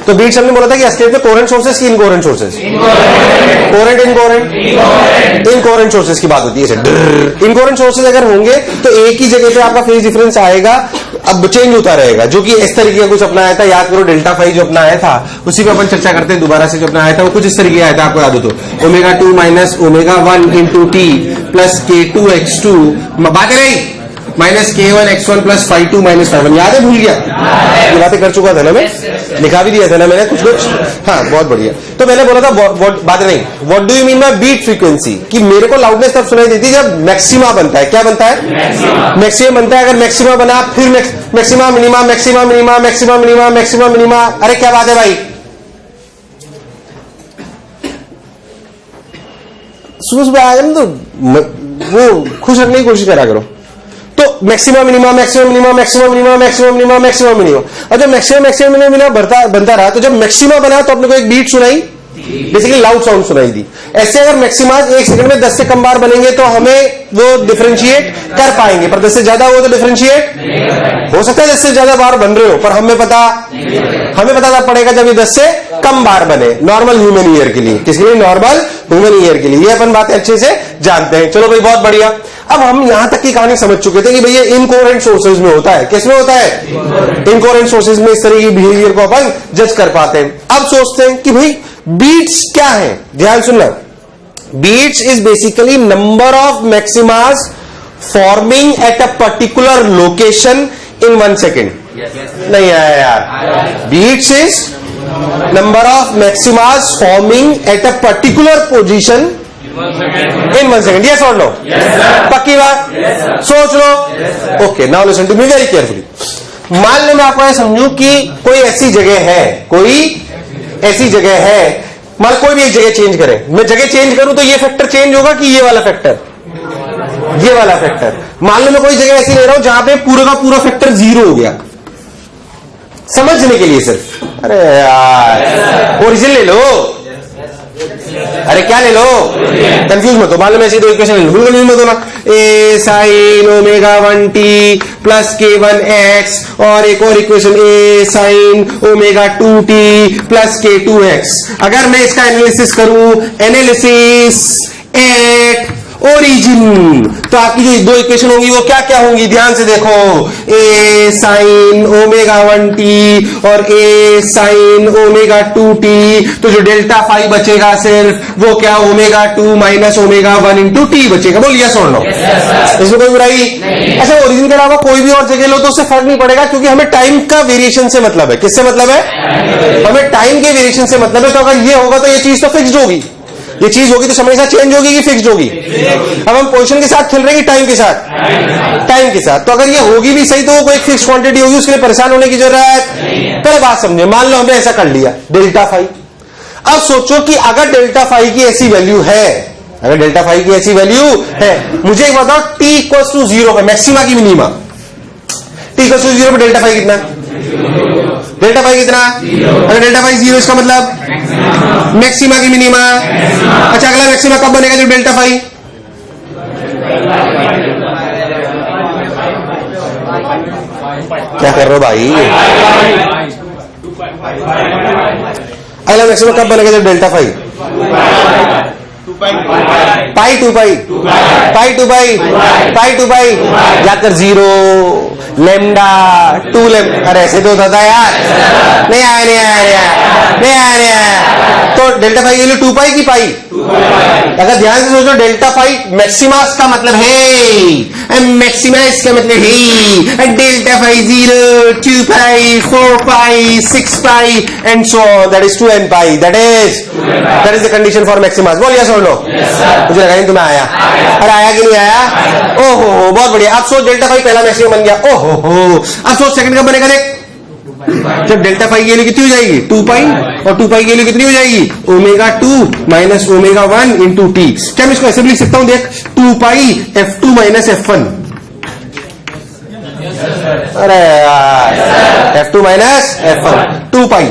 तो बीट्स हमने बोला था कि एस्केप में कोरेंट सोर्सेज की इनकोरेंट सोर्सेज, कोरेंट इनकोरेंट सोर्सेज की बात होती है। इनकोरेंट सोर्सेज अगर होंगे तो एक ही जगह पे आपका फेज डिफरेंस आएगा, अब चेंज होता रहेगा, जो कि इस तरीके का कुछ अपना आया था। याद करो डेल्टा फाई जो अपना आया था उसी पे अपन चर्चा करते हैं दोबारा से। जो अपना आया था वो कुछ इस तरीके आया था, आपको याद हो तो omega 2 minus omega 1 into T plus K2x2 बात रही minus K1x1 plus phi 2 minus phi 1। याद है? भूल गया? ये बातें कर चुका था ना मैं, लिखा भी दिया था ना मैंने कुछ कुछ। हाँ बहुत बढ़िया। तो मैंने बोला था बात नहीं, what do you mean by beat frequency, कि मेरे को लाउडनेस तब सुनाई देती है जब मैक्सिमा बनता है। क्या बनता है? मैक्सिमम बनता है। अगर मैक्सिमा बना फिर maxima minima, maxima minima, maxima minima, maxima minima. अरे क्या बात है भाई, सुबह आया तो वो खुश रखने की कोशिश करा करो। तो maximum minima, maximum minima, maximum minima, maximum minima, maximum minima, और जब मैक्सिमम मिनिमा बनता रहा तो जब मैक्सिमा बना तो अपने को एक बीट सुनाई, बेसिकली लाउड साउंड सुनाई दी। ऐसे अगर मैक्सिमाज एक सेकंड में 10 से कम बार बनेंगे तो हमें वो डिफरेंशिएट कर पाएंगे, पर 10 से ज्यादा हो तो डिफरेंशिएट हो सकता है 10 से ज्यादा बार बन रहे हो, पर हमें पता तब पड़ेगा जब ये 10 से कम बार बने नॉर्मल ह्यूमन ईयर के लिए। किसके लिए? नॉर्मल ह्यूमन ईयर के लिए। ये अपन बातें अच्छे से जानते हैं। चलो भाई बहुत बढ़िया। अब हम यहां तक की कहानी समझ चुके थे कि भैया इनकोरेंट सोर्सेज में होता है। किसमें होता है? इनकोरेंट सोर्सेज में इस तरह की बिहेवियर को अपन जज कर पाते हैं। अब सोचते हैं कि भाई बीट्स क्या है। ध्यान सुनना, beats is basically number of maximas forming at a particular location in 1 second. नहीं आया यार। Beats is number of maximas forming at a particular position in 1 second. Yes और नो? पक्की बात? सोच लो। Okay, now listen to me very carefully. मान लो मैं आपको यह समझूं कि कोई ऐसी जगह है, मान कोई भी एक जगह चेंज करें, मैं जगह चेंज करूं तो ये फैक्टर चेंज होगा कि ये वाला फैक्टर? ये वाला फैक्टर। मान लो मैं कोई जगह ऐसी ले रहा हूं जहां पे पूरा का पूरा फैक्टर 0 हो गया, समझने के लिए सिर्फ। अरे यार ओरिजिन ले लो। अरे क्या ले लो, कंफ्यूज मत हो। मान लो मैं ऐसी दो इक्वेशन ले लूं, बिल्कुल मत हो ना। ए sine omega 1t plus K1x और एक और equation A sine omega 2t plus K2x। अगर मैं इसका एनालिसिस करूं, एनालिसिस एट ओरिजिन, तो आपकी जो दो इक्वेशन होंगी वो क्या क्या होंगी? ध्यान से देखो, ए साइन ओमेगा 1t और ए साइन ओमेगा 2t। तो जो डेल्टा फाई बचेगा सिर्फ वो क्या? Omega 2 minus omega 1 into T बचेगा। बोल यस और नो? इसमें कोई बुराई? अच्छा, ओरिजिन के अलावा कोई भी और जगह लो तो उससे फर्क नहीं पड़ेगा, क्योंकि हमें टाइम का वेरिएशन से मतलब है। किससे मतलब है? हमें टाइम के वेरिएशन से मतलब है। तो अगर ये होगा तो ये चीज तो फिक्स्ड होगी, ये चीज होगी तो समय के साथ चेंज होगी कि फिक्स्ड होगी? अब हम पोजीशन के साथ खेल रहे हैं कि टाइम के साथ? टाइम के साथ। तो अगर ये होगी भी सही तो वो कोई फिक्स क्वांटिटी होगी, उसके लिए परेशान होने की जरूरत। पहले बात समझे, मान लो हमने ऐसा कर लिया डेल्टा फाई। अब सोचो कि अगर डेल्टा फाई की ऐसी वैल्यू है, अगर डेल्टा फाई की ऐसी वैल्यू है, मुझे एक बताओ टी इक्वल टू 0 पे मैक्सिमा की मिनिमा, टी इक्वल टू 0 पे डेल्टा फाई कितना? डेल्टा फाई कितना? अगर डेल्टा फाई 0 इसका मतलब मैक्सिमा की मिनिमा। अच्छा, अगला मैक्सिमा कब बनेगा? जब डेल्टा फाई क्या कर रहे हो भाई? अगला मैक्सिमा कब बनेगा? जब डेल्टा फाई पाई टू पाई याद कर 0 लेमडा 2 लेमडा। अरे ऐसे तो होता था यार, नहीं आया। तो डेल्टा फाई के लिए 2 पाई की पाई। अगर ध्यान से सोचो, डेल्टा फाई मैक्सिमास का मतलब है, मैक्सिमाइज का मतलब है delta phi 0, 2 pi, 4 pi, 6 pi and so that is 2n pi. That is the condition for maximas. बोल यस और नो? मुझे लगा तुम्हें आया। अरे आया कि नहीं आया? ओहो बहुत बढ़िया। अब सोच डेल्टा फाई पहला मैक्सिमम बन गया। ओहो अब सोच सेकंड कब बनेगा? देख, जब डेल्टा फाई की वैल्यू कितनी हो जाएगी? 2 पाई, और 2 पाई की वैल्यू कितनी हो जाएगी? Omega 2 minus omega 1 into T. क्या मैं इसको ऐसे भी लिख सकता हूं? देख, 2 पाई f2 माइनस f1। अरे यार, f2 माइनस f1 2 पाई।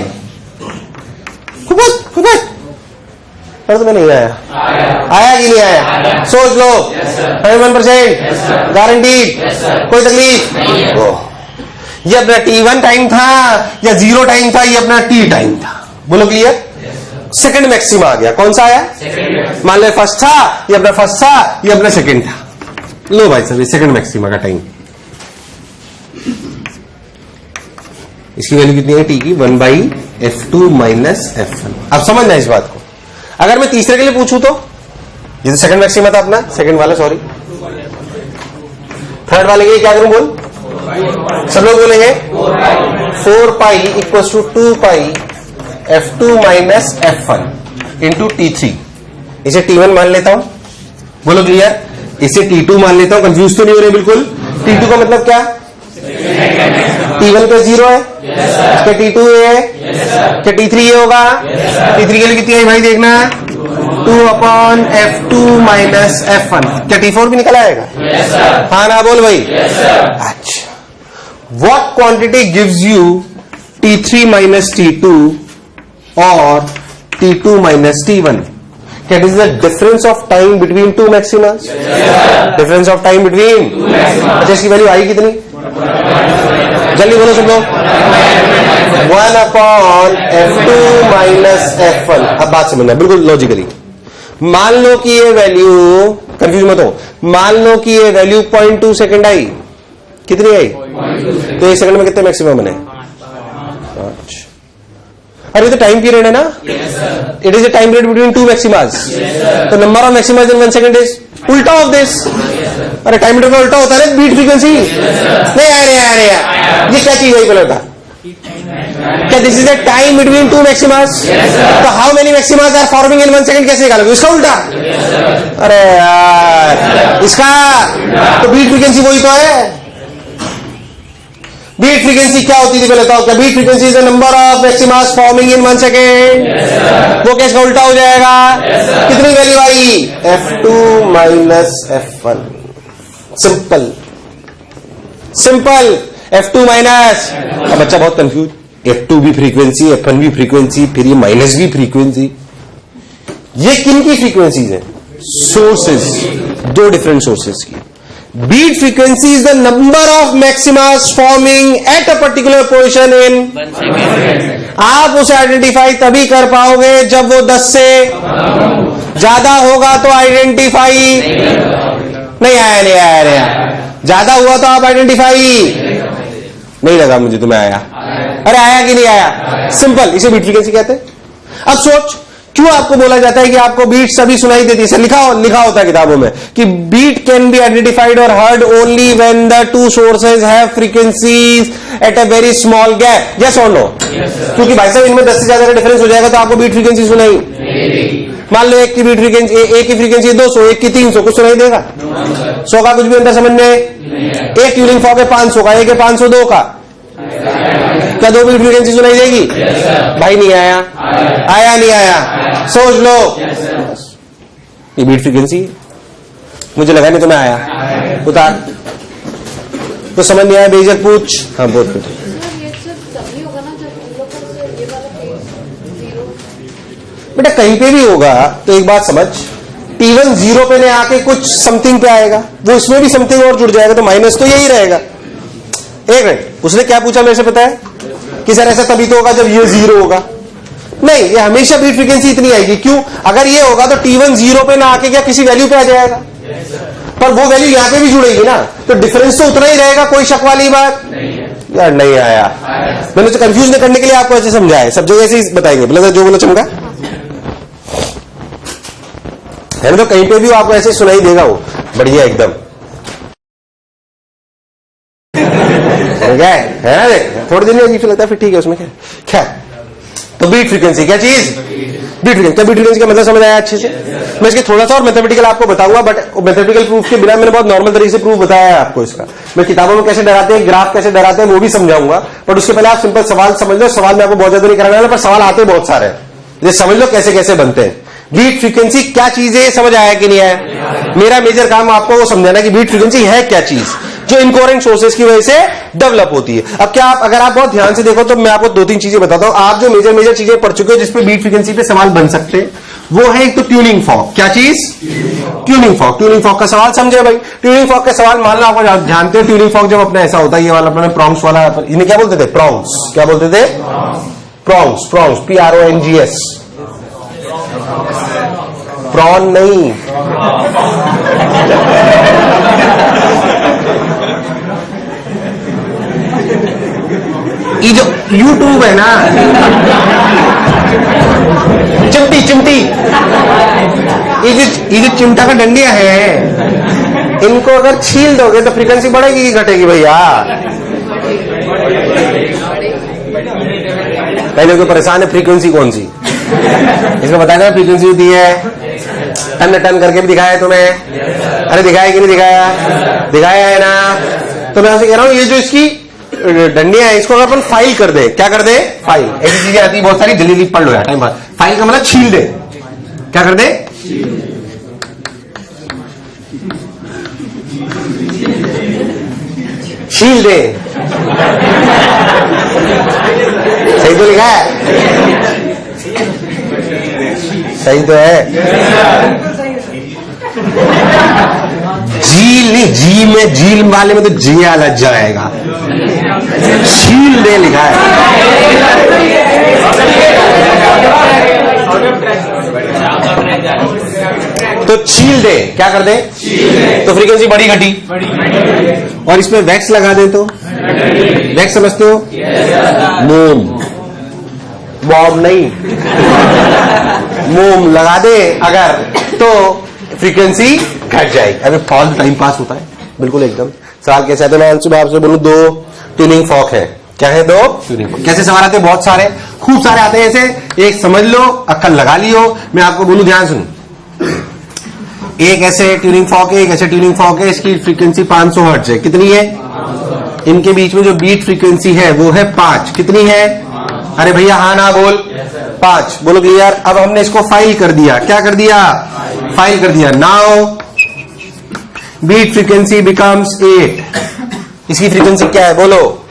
पर तुम्हें नहीं आया? आया कि नहीं आया? सोच लो। 100% गारंटीड? कोई तकलीफ? ये अपना T1 टाइम था या 0 टाइम था, ये अपना T टाइम था। बोलो क्लियर? सेकंड मैक्सिमा आ गया। कौन सा आया? मान लो फर्स्ट था, ये अपना फर्स्ट था, ये अपना सेकंड था। लो भाई साहब, ये सेकंड मैक्सिमा का टाइम। इसकी वैल्यू कितनी है टी की? 1/f2 minus f1। अब समझना इस बात को। अगर मैं तीसरे के लिए पूछूं तो ये तो सेकंड मैक्सिमा था अपना, सेकंड वाला, सॉरी थर्ड वाले के लिए क्या करूं? बोल, सब लोग बोलेंगे 4 equal to 2 f2 minus f1 into T3। इसे T1 मान लेता हूं। बोलो क्लियर? इसे T2 मान लेता हूं। कंफ्यूज तो नहीं हो रहे बिल्कुल? T2 का मतलब क्या? T1 पे 0 है, क्या T2 है? क्या T3 ये होगा? T3 के लिए कितनी है भाई? देखना 2/f2 माइनस f1। क्या T4 भी निकल आएगा? हाँ ना? बोल भाई। अच्छा, what quantity gives you T3 minus T2 or T2 minus T1? That is the difference of time between two maximas. Difference of time between. अच्छा, इसकी वैल्यू आई कितनी? जल्दी बोलो सब लोग। 1/f2 minus f1। अब बात समझना बिल्कुल लॉजिकली। मान लो कि ये वैल्यू, कंफ्यूज मत हो, मान लो कि ये वैल्यू 0.2 सेकंड आई। कितनी आई? तो एक सेकंड में कितने मैक्सिमम बने? 5। अरे तो टाइम पीरियड है ना? It is a time period between two maximas. तो number of maximas in 1 second is उल्टा ऑफ दिस। अरे टाइम पीरियड का उल्टा होता है बीट फ्रीक्वेंसी। नहीं आ रहे यार, ये क्या चीज है? पहले बता, क्या this is a time between two maximas? तो how many maximas are forming in 1 second कैसे निकालोगे? इसका उल्टा। अरे यार, इसका तो बीट फ्रीक्वेंसी वही तो है। बीट फ्रीक्वेंसी क्या होती थी पहले बताओ? क्या beat frequency is the number of maximas forming in 1 second. वो कैसे उल्टा हो जाएगा? कितनी वैल्यू आई? f2 minus f1। Simple simple, f2 minus. अब बच्चा बहुत कंफ्यूज, f2 भी फ्रीक्वेंसी, f1 भी फ्रीक्वेंसी, फिर ये माइनस भी फ्रीक्वेंसी। ये किन की फ्रीक्वेंसीज है? सोर्सेज, दो डिफरेंट सोर्सेज की। Beat frequency is the number of maximas forming at a particular position in 1 second। आप उसे आइडेंटिफाई तभी कर पाओगे जब वो 10 से ज्यादा होगा तो आइडेंटिफाई नहीं आया। ज्यादा हुआ तो आप आइडेंटिफाई नहीं लगा मुझे, तुम्हें आया? अरे आया कि नहीं आया? सिंपल, इसे बीट फ्रीक्वेंसी कहते हैं। अब सोच, क्यों आपको बोला जाता है कि आपको बीट सभी सुनाई देती है? लिखा होता है किताबों में कि बीट कैन बी आइडेंटिफाइड और heard only when the two sources have frequencies at a very small gap. Yes और नो? क्योंकि भाई साहब इनमें 10 से ज्यादा का डिफरेंस हो जाएगा तो आपको बीट फ्रीक्वेंसी सुनाई। मान लो एक की बीट फ्रीक्वेंसी, एक की फ्रीक्वेंसी 200, एक की 300, कुछ सुनाई देगा? 100 का कुछ भी अंदर समझ में? एक ट्यूनिंग फॉर्क है 500 का, एक है 502 का, क्या दो बीट फ्रीक्वेंसी सुनाई देगी? भाई नहीं आया? आया नहीं आया? सोच लो, ये बीट फ्रीक्वेंसी। मुझे लगा नहीं तुम्हें आया। उतार तो समझ नहीं आया, बेइज्जत पूछ। हाँ बोल। बेटा कहीं पे भी होगा तो एक बात समझ, T1 0 पे ने आके कुछ समथिंग पे आएगा, वो इसमें भी समथिंग और जुड़ जाएगा, तो माइनस तो यही रहेगा। एक मिनट, उसने क्या पूछा मेरे से पता है? कि सर ऐसा तभी तो होगा जब ये 0 होगा। नहीं, ये हमेशा बीट फ्रीक्वेंसी इतनी आएगी। क्यों? अगर ये होगा तो T1 0 पे ना आके क्या किसी वैल्यू पे आ जाएगा, पर वो वैल्यू यहां पे भी जुड़ेगी ना, तो डिफरेंस तो उतना ही रहेगा। कोई शक वाली बात यार नहीं आया। मैंने तो कंफ्यूज नहीं करने के लिए आपको ऐसे समझाया, सब जगह ऐसे ही बताएंगे। बोला जो बोलो चमका है ना, तो कहीं पे भी आपको ऐसे सुनाई देगा, वो बढ़िया एकदम है ना। थोड़ी देर में अजीब लगता है, फिर ठीक है, उसमें क्या। तो बीट फ्रीक्वेंसी क्या चीज? Beat frequency. क्या बीट फ्रीक्वेंसी का मतलब समझ आया अच्छे से? मैं इसके थोड़ा सा और मैथमेटिकल आपको बताऊंगा, बट मैथमेटिकल प्रूफ के बिना मैंने बहुत नॉर्मल तरीके से प्रूफ बताया है आपको इसका। मैं किताबों में कैसे डराते हैं, ग्राफ कैसे डराते हैं, वो भी समझाऊंगा, बट उसके पहले आप सिंपल सवाल समझ लो। सवाल में आपको बहुत ज्यादा नहीं कराने वाला, पर सवाल आते बहुत सारे हैं, ये समझ लो कैसे कैसे बनते हैं। बीट फ्रीक्वेंसी क्या चीज है, समझ आया कि नहीं आया? मेरा मेजर काम आपको वो समझाना कि बीट फ्रीक्वेंसी है क्या चीज, जो इनकोरेंट सोर्सेज की वजह से डेवलप होती है। अब क्या आप, अगर आप बहुत ध्यान से देखो तो मैं आपको 2-3 चीजें बताता हूं। आप जो मेजर चीजें पढ़ चुके हो जिसपे बीट फ्रीक्वेंसी पे सवाल बन सकते हैं, वो है एक तो ट्यूनिंग फॉर्क। क्या चीज? Tuning fork. ट्यूनिंग फॉर्क का सवाल समझे भाई? ट्यूनिंग फॉर्क का सवाल मान लो आपको जानते हो, ट्यूनिंग फॉर्क जब अपना ऐसा होता है, ये वाला अपने प्रॉन्ग्स वाला, इन्हें क्या बोलते थे? प्रॉन्ग्स। क्या बोलते थे? प्रॉन्ग्स। Prongs, PRONGS। प्रॉन नहीं, ये जो YouTube है ना, चिमटी चिमटी, ये जो चिमटा का डंडिया है, इनको अगर छील दोगे तो फ्रीक्वेंसी बढ़ेगी कि घटेगी भैया? पहले को परेशान है फ्रीक्वेंसी कौन सी, इसको बताया फ्रीक्वेंसी दी है, टन टन करके भी दिखाया है तुम्हें? अरे दिखाया कि नहीं दिखाया? दिखाया है ना। तो मैं कह रहा हूं ये जो इसकी डंडियां है, इसको अगर अपन फाइल कर दे, क्या कर दे? फाइल। ऐसी चीजें आती है बहुत सारी, जल्दी पढ़ लो यार, टाइम पास। फाइल का मतलब छील दे। क्या कर दे? छील दे। सही तो लिखा है? सही तो है। झील नहीं, जी में, झील वाले में तो जिया लग जाएगा। छील दे लिखा है। तो छील दे, क्या कर दे? तो फ्रीक्वेंसी बड़ी घटी। और इसमें वैक्स लगा दे तो? वैक्स समझते हो? मोम, बॉम नहीं, मोम लगा दे अगर, तो फ्रीक्वेंसी घट जाएगी। अभी फॉल टाइम पास होता है बिल्कुल एकदम। सवाल कैसे आते हैं? मैं आपसे बोलूं, 2 ट्यूनिंग फॉर्क है। क्या है? 2 ट्यूनिंग फॉर्क। कैसे सवाल आते हैं? बहुत सारे, खूब सारे आते हैं ऐसे। एक समझ लो, अक्कल लगा लियो। मैं आपको बोलूं, ध्यान सुन। एक ऐसे ट्यूनिंग फॉर्क है, एक ऐसे ट्यूनिंग फॉर्क है, इसकी फ्रीक्वेंसी 500 हर्ट्ज है। कितनी है? इनके बीच में जो बीट फ्रीक्वेंसी है वो है 5। कितनी है? अरे भैया हाँ ना बोल। 5 बोलो क्लियर। अब हमने इसको फाइल कर दिया। क्या कर दिया? फाइल कर दिया। Now beat frequency becomes 8। इसकी फ्रीक्वेंसी क्या है बोलो?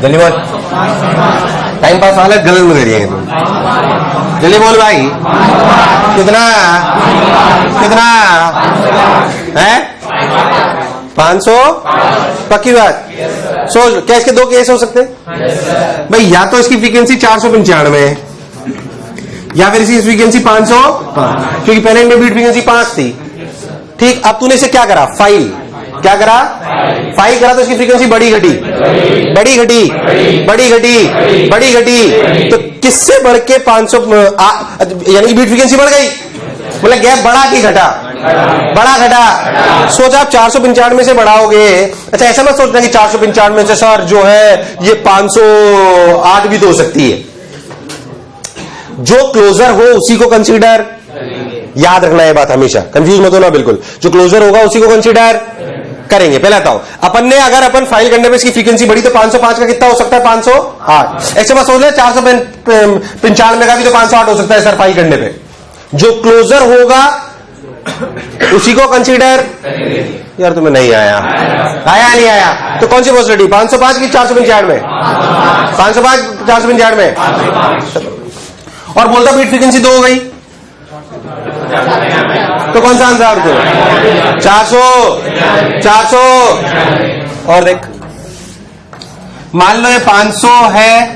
जल्दी बोल, टाइम पास वाला गलत में करिएगा तुम। जल्दी बोल भाई, कितना कितना है? 500? पक्की बात? सोच, क्या इसके 2 केस हो सकते हैं भाई? या तो इसकी फ्रीक्वेंसी 495 है, या फिर इसकी फ्रीक्वेंसी 500, क्योंकि पहले इनमें बीट फ्रीक्वेंसी 5 थी। ठीक, अब तूने इसे क्या करा? फाइल। क्या करा? फाइल करा तो इसकी फ्रीक्वेंसी बड़ी घटी, बड़ी घटी, बड़ी घटी, बड़ी घटी। तो किससे बढ़ के 500, यानी कि बीट फ्रीक्वेंसी बढ़ गई, मतलब गैप बढ़ा कि घटा? बड़ा घटा। सोचा आप 495 से बढ़ाओगे। अच्छा ऐसा मत सोचना कि 495 से सर जो है ये 508 भी तो हो सकती है। जो क्लोजर हो उसी को कंसीडर, याद रखना ये बात हमेशा, कंफ्यूज मत होना बिल्कुल। जो क्लोजर होगा उसी को कंसीडर करेंगे। पहले बताओ, अपन ने अगर अपन फाइल करने पे इसकी फ्रीक्वेंसी बढ़ी तो 505 का कितना हो सकता है? 508। ऐसे मत सोच ले 495 का भी तो 508 हो सकता है सर फाइल करने पे। जो क्लोजर होगा उसी को कंसीडर। यार तुम्हें नहीं आया, आया नहीं आया? तो कौन सी पॉसिबिलिटी? 505 की 495? 505 495 में। और बोलता बीट फ्रीक्वेंसी 2 हो गई, तो कौन सा आंसर आपको? 400। और देख, मान लो ये 500 है,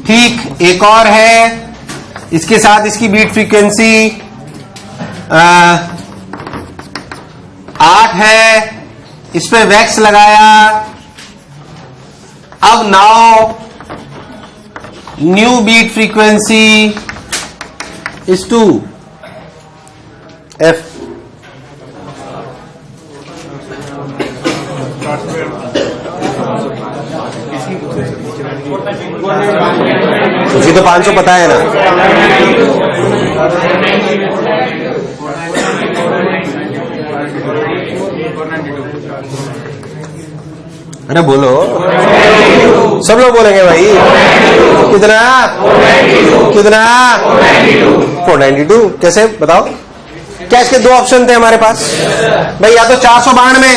ठीक, एक और है, इसके साथ इसकी बीट फ्रीक्वेंसी 8 है, इस पे वैक्स लगाया। अब now new beat frequency is 2 F। उसकी तो 500 पता है ना। अरे बोलो, सब लोग बोलेंगे भाई कितना 492। कैसे बताओ? क्या इसके दो ऑप्शन थे हमारे पास भाई, या तो 492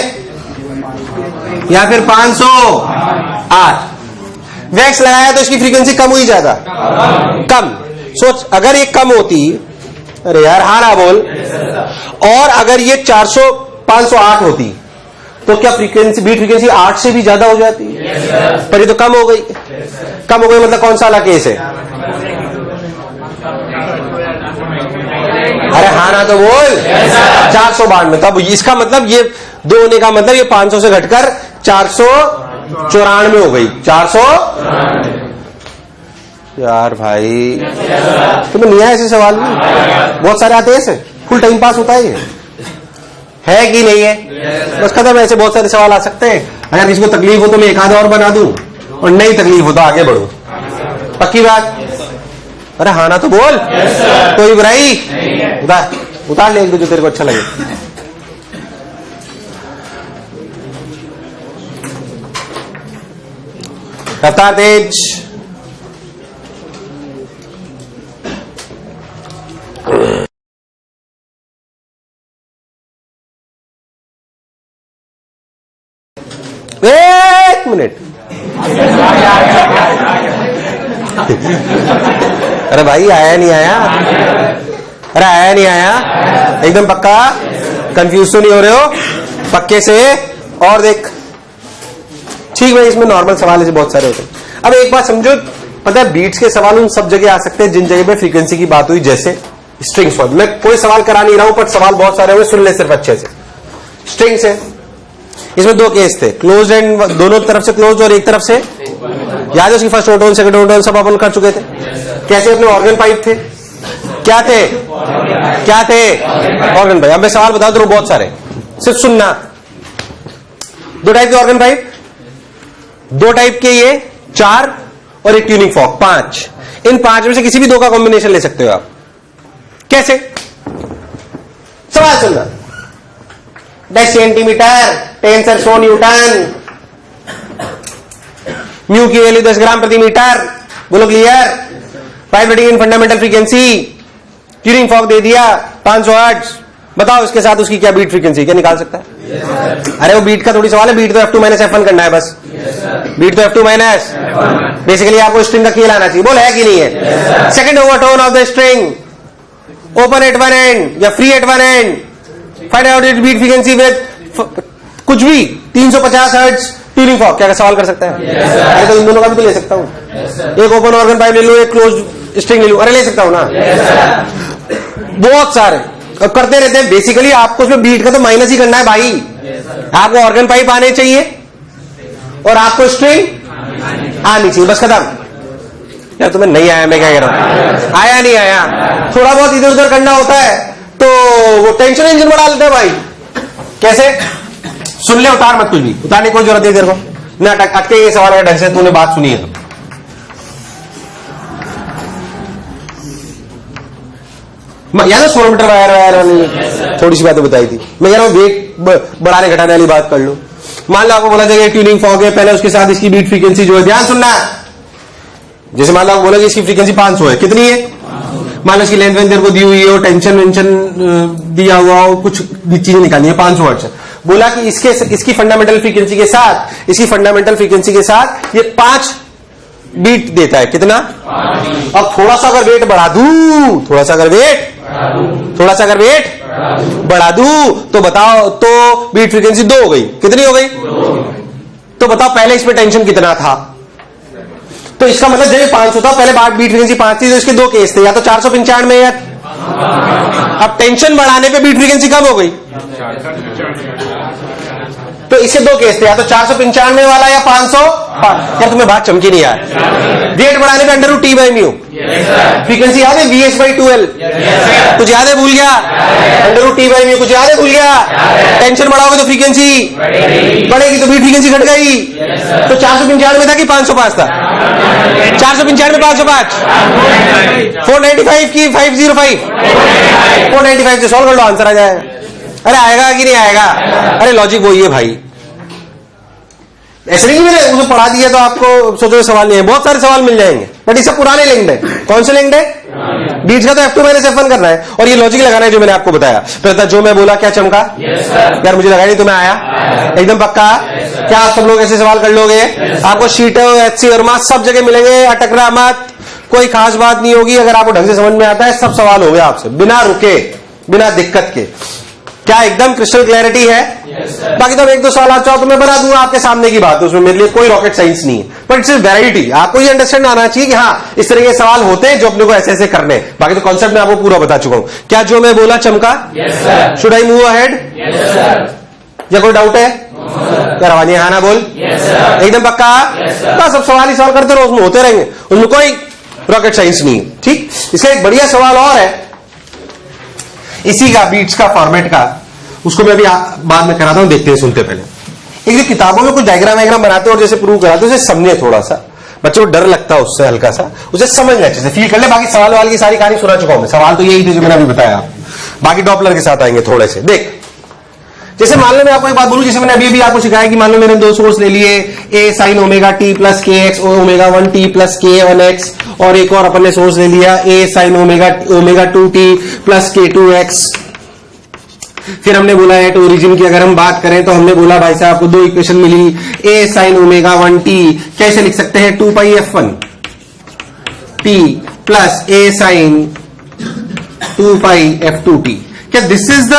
या फिर 508। वैक्स लगाया तो इसकी फ्रीक्वेंसी कम हुई ज्यादा? कम। सोच अगर ये कम होती, अरे यार हाँ ना बोल, और अगर ये 508 होती तो क्या फ्रीक्वेंसी, बीट फ्रीक्वेंसी 8 से भी ज्यादा हो जाती? पर ये तो कम हो गई। कम हो गई मतलब कौन सा वाला केस है? अरे हाँ ना तो बोल। 492। तब इसका मतलब ये 2 होने का मतलब ये 500 से घटकर 494 हो गई। 400 यार भाई तुम्हें नहीं आया ऐसे सवाल भी? बहुत सारे आते हैं ऐसे, फुल टाइम पास होता है कि नहीं है? बस खत्म। ऐसे बहुत सारे सवाल आ सकते हैं। अगर किसी को तकलीफ हो तो मैं एक आधा और बना दूं, और नहीं तकलीफ हो तो आगे बढ़ो। पक्की बात? अरे हाँ ना तो बोल। कोई बुराई? उतार ले एक दो जो तेरे को अच्छा लगे। रफ्तार तेज। एक मिनट। अरे भाई आया नहीं आया? अरे आया नहीं आया? एकदम पक्का? कंफ्यूज तो नहीं हो रहे हो? पक्के से? और देख ठीक भाई, इसमें नॉर्मल सवाल ऐसे बहुत सारे होते हैं। अब एक बात समझो, पता है बीट्स के सवाल उन सब जगह आ सकते हैं जिन जगह पे फ्रीक्वेंसी की बात हुई, जैसे स्ट्रिंग्स। मैं कोई सवाल करा नहीं रहा हूं, पर सवाल बहुत सारे हुए, सुन ले सिर्फ अच्छे से। स्ट्रिंग्स है, इसमें 2 केस थे, क्लोज एंड, दोनों तरफ से क्लोज और एक तरफ से। याद है उसकी फर्स्ट ओटोन सेकंड ओटोन सब अपन कर चुके थे। कैसे अपने ऑर्गन पाइप थे? क्या थे? Organ pipe. अब मैं सवाल बता दूं बहुत सारे, सिर्फ सुनना। 2 टाइप के ऑर्गन पाइप, 2 टाइप के ये 4, और एक ट्यूनिंग फॉर्क 5। इन 5 में से किसी भी 2 का कॉम्बिनेशन ले सकते हो आप। कैसे? सवाल सुनना। 10 सेंटीमीटर, टेंसर 100 न्यूटन, म्यू की वैल्यू 10 ग्राम प्रति मीटर। बोलो clear? Vibrating in fundamental frequency, tuning fork दे दिया 500 हर्ट्ज। बताओ इसके साथ उसकी क्या बीट फ्रीक्वेंसी, क्या निकाल सकता है? अरे वो बीट का थोड़ी सवाल है, बीट तो F2 - F1 करना है बस। बीट तो F2 - बेसिकली आपको स्ट्रिंग का खेल आना चाहिए। बोल है कि नहीं है? Second overtone of the string, open at one end या free at one end, find out it beat frequency with कुछ भी 350 हर्ट्ज ट्यूनिंग फॉर्क। क्या सवाल कर सकता है? अरे तो इन दोनों का भी तो ले सकता हूं। एक ओपन ऑर्गन पाइप ले लो, एक क्लोज स्ट्रिंग ले लो। अरे ले सकता हूं ना? बहुत सारे अब करते रहते हैं। बेसिकली आपको उसमें बीट का तो माइनस ही करना है भाई। आपको ऑर्गन पाइप आने चाहिए और आपको स्ट्रिंग आनी चाहिए, बस खत्म। यार तुम्हें नहीं आया, मैं क्या कह रहा हूं? आया नहीं आया, थोड़ा बहुत इधर उधर करना होता है तो वो टेंशन इंजन बढ़ा लेते हैं भाई। कैसे? सुन ले, उतार मत कुछ भी, उतारने की कोई जरूरत नहीं तेरे को ना। अटके ये सवाल है ढंग से, तूने बात सुनी है तो। याद है 16 मीटर वायर वाली थोड़ी सी बातें बताई थी। मैं कह रहा हूं वेट बढ़ाने घटाने वाली बात कर लो। मान लो आपको बोला जाएगा ट्यूनिंग फॉर्क है, पहले उसके साथ इसकी बीट फ्रीक्वेंसी जो है, ध्यान सुनना। जैसे मान लो आपको बोला कि इसकी फ्रीक्वेंसी 500 है, कितनी है? मान लो इसकी लेंथ वेंथ को दी हुई है, टेंशन वेंशन दिया हुआ हो, कुछ चीजें निकालनी है, 500 हर्ट्ज। बोला कि इसकी फंडामेंटल फ्रीक्वेंसी के साथ, इसकी फंडामेंटल फ्रीक्वेंसी के साथ ये 5 बीट देता है। कितना? अब थोड़ा सा अगर वेट बढ़ा दूं, थोड़ा सा अगर वेट बढ़ा दूं तो बताओ, तो बीट फ्रीक्वेंसी 2 हो गई। कितनी हो गई? तो बताओ पहले इसमें टेंशन कितना था? तो इसका मतलब जब 500 था, पहले बीट फ्रीक्वेंसी 5 थी, तो इसके 2 केस थे, या तो 495 में, या अब टेंशन बढ़ाने पे बीट फ्रीक्वेंसी कम हो गई। तो इसके 2 केस थे, या तो 495 वाला या 500। यार तुम्हें बात चमकी नहीं यार। वेट बढ़ाने पे √T/μ, फ्रीक्वेंसी याद है VH/2L, कुछ याद है? भूल गया? √T/μ कुछ याद है? भूल गया? टेंशन बढ़ाओगे तो फ्रीक्वेंसी बढ़ेगी, तो बीट फ्रीक्वेंसी घट गई। तो 495 में था कि 505 था? 495 में 505, 495 की 505, 495 से सॉल्व कर लो, आंसर आ जाएगा। अरे आएगा कि नहीं आएगा? अरे लॉजिक वही है भाई। ऐसे नहीं मैंने उसको पढ़ा दिया तो आपको सोचो सवाल नहीं है, बहुत सारे सवाल मिल जाएंगे, बट इससे पुराने लिंक्ड है। कौन से लिंक्ड है? बीच का तो F2 माइनस F1 करना है और ये लॉजिक लगाना है जो मैंने आपको बताया। तो जो मैं बोला क्या चमका? यार मुझे लगा नहीं तुम्हें आया, एकदम पक्का? क्या आप सब लोग ऐसे सवाल कर लोगे? आपको शीट HC और मार्क्स सब जगह मिलेंगे, अटकना मत, कोई खास बात नहीं होगी। अगर आपको ढंग से समझ में आता है सब सवाल हो गया आपसे बिना रुके, बिना दिक्कत के। क्या एकदम क्रिस्टल क्लैरिटी है? बाकी तो एक दो सवाल आप चाहो तो मैं बना दूंगा आपके सामने की बात है, उसमें मेरे लिए कोई रॉकेट साइंस नहीं है, बट इट्स वैरायटी। आपको ये अंडरस्टैंड आना चाहिए कि हाँ इस तरह के सवाल होते हैं जो अपने को ऐसे ऐसे करने। बाकी तो कॉन्सेप्ट मैं आपको पूरा बता चुका हूं। क्या जो मैं बोला चमका? Should I move ahead? या कोई डाउट है? रवानी हाँ ना बोल, एकदम पक्का? बस सब सवाल ही सवाल करते रहो, उसमें होते रहेंगे, उनमें कोई रॉकेट साइंस नहीं है। ठीक, इसका एक बढ़िया सवाल और है इसी का, बीट्स का फॉर्मेट का, उसको मैं अभी बाद में कराता हूं, देखते हैं, सुनते पहले। एक किताबों में कुछ डायग्राम वायग्राम बनाते और जैसे प्रूव कराते उसे समझे थोड़ा सा, बच्चों को डर लगता है उससे हल्का सा, उसे समझ ले अच्छे से, फील कर ले। बाकी सवाल वाल की सारी कहानी सुना चुका हूं मैं, सवाल तो यही थे जो मैंने अभी बताया, बाकी डॉपलर के साथ आएंगे थोड़े से। देख, जैसे मान लो मैं आपको एक बात बोलूं, जैसे मैंने अभी आपको सिखाया कि मान लो मैंने दो सोर्स ले लिए, ए साइन ओमेगा टी प्लस के एक्स, ओमेगा 1 टी प्लस के 1 एक्स, और एक और अपन ने सोर्स ले लिया ए साइन ओमेगा 2 टी प्लस के 2 एक्स। फिर हमने बोला एट ओरिजिन की अगर हम बात करें तो हमने बोला भाई साहब आपको दो इक्वेशन मिली, ए साइन ओमेगा 1 टी कैसे लिख सकते हैं? 2 pi F1 T plus A sine 2 pi F2 T. क्या this is the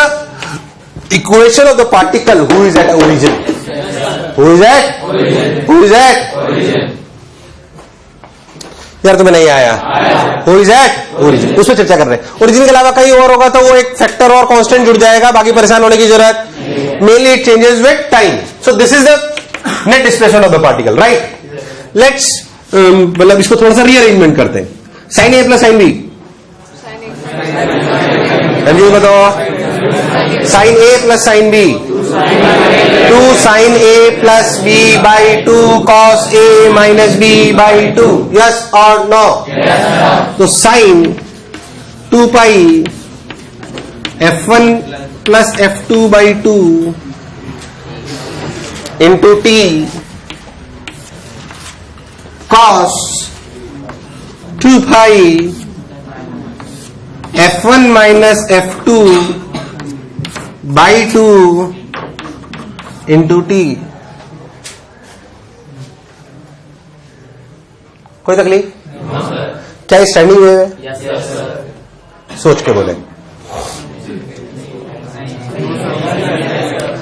equation of the particle who is at origin? Who is at? यार तुम्हें नहीं आया? हु इज एट ओरिजिन, उस पर चर्चा कर रहे हैं। ओरिजिन के अलावा कहीं और होगा तो वो एक फैक्टर और कांस्टेंट जुड़ जाएगा, बाकी परेशान होने की जरूरत, mainly it changes with time. So this is the net displacement of the particle, right? Let's मतलब इसको थोड़ा सा रीअरेंजमेंट करते हैं। Sine A plus sine B, बताओ, sine A plus sine B, 2 sine A plus B by 2 cos A minus B by 2, yes और no? तो sine 2 pi F1 plus F2 by 2 into T cos 2 pi F1 minus F2 by 2 into T. कोई तकलीफ? क्या standing wave है? सोच के बोले,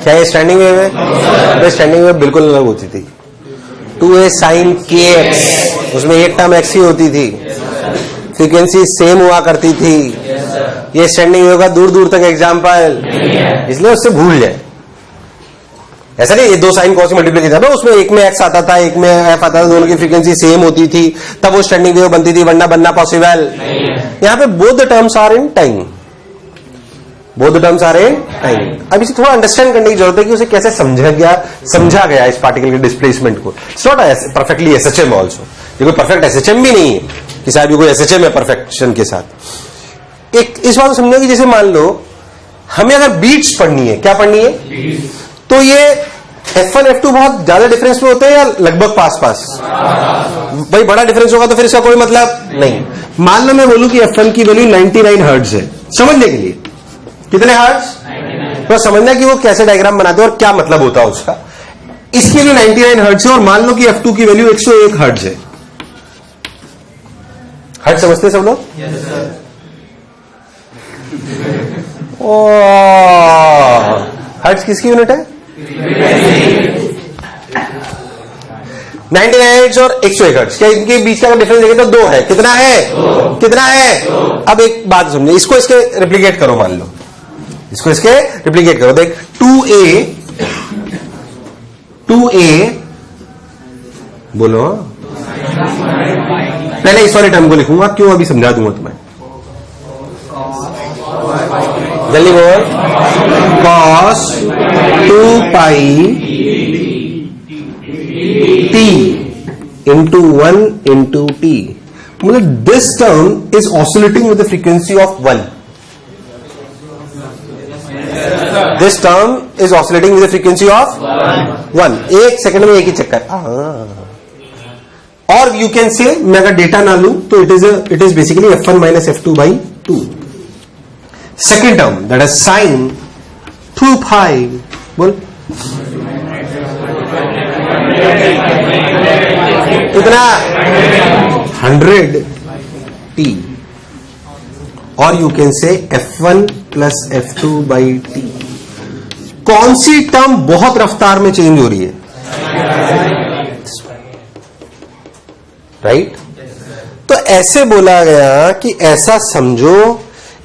क्या ये स्टैंडिंग वेव है? तो स्टैंडिंग वेव बिल्कुल अलग होती थी। 2a साइन के एक्स, उसमें एक टर्म एक्स ही होती थी, फ्रीक्वेंसी सेम हुआ करती थी। ये स्टैंडिंग वेव का दूर दूर तक एग्जाम्पल, इसलिए उससे भूल जाए। ऐसा नहीं ये दो साइन कॉस मल्टीप्लाई था, उसमें एक में एक्स आता था एक में एफ आता था, दोनों की फ्रीक्वेंसी सेम होती थी, तब वो स्टैंडिंग वेव बनती थी, वरना बनना पॉसिबल। यहां पे both the terms are in time, both the terms are in time. अब इसे थोड़ा अंडरस्टैंड करने की जरूरत है कि उसे कैसे समझा गया इस पार्टिकल के डिस्प्लेसमेंट को। It's not perfectly SHM also, ये कोई परफेक्ट एसएचएम भी नहीं है कि साहब ये कोई एसएचएम है परफेक्शन के साथ। एक इस बात को समझो कि जैसे मान लो हमें अगर बीट्स पढ़नी है, क्या पढ़नी है? तो ये F1 F2 बहुत ज्यादा डिफरेंस में होते हैं या लगभग पास पास? भाई बड़ा डिफरेंस होगा तो फिर इसका कोई मतलब नहीं। मान लो मैं बोलूं कि F1 की वैल्यू 99 हर्ट्ज है, समझने के लिए कितने हर्ट्ज? तो समझना कि वो कैसे डायग्राम बनाते हैं और क्या मतलब होता है उसका। इसकी वैल्यू 99 हर्ट्ज है और मान लो कि F2 की वैल्यू 101 हर्ट्ज है। हर्ट्ज समझते सब लोग? हर्ट्ज किसकी यूनिट है? 99 हर्ट्ज और 101 हर्ट्ज। क्या इनके बीच का डिफरेंस देखें तो 2 है। कितना है? कितना है? अब एक बात समझे, इसको इसके रिप्लीकेट करो, मान लो इसको इसके रिप्लीकेट करो। देख 2a बोलो, पहले इस वाले टर्म को लिखूंगा, क्यों अभी समझा दूंगा तुम्हें, जल्दी बोल। cos 2 पाई t into 1 into t, मतलब this term is oscillating with the frequency of 1. This term is oscillating with frequency of 1. एक सेकंड में एक ही चक्कर. और यू कैन से मैं अगर डेटा ना लू तो it is basically f1 minus f2 by 2. Second term that is sine 2 पाई. बोल इतना 100t. और you can say f1 plus f2 by t. कौन सी टर्म बहुत रफ्तार में चेंज हो रही है? राइट. तो ऐसे बोला गया कि ऐसा समझो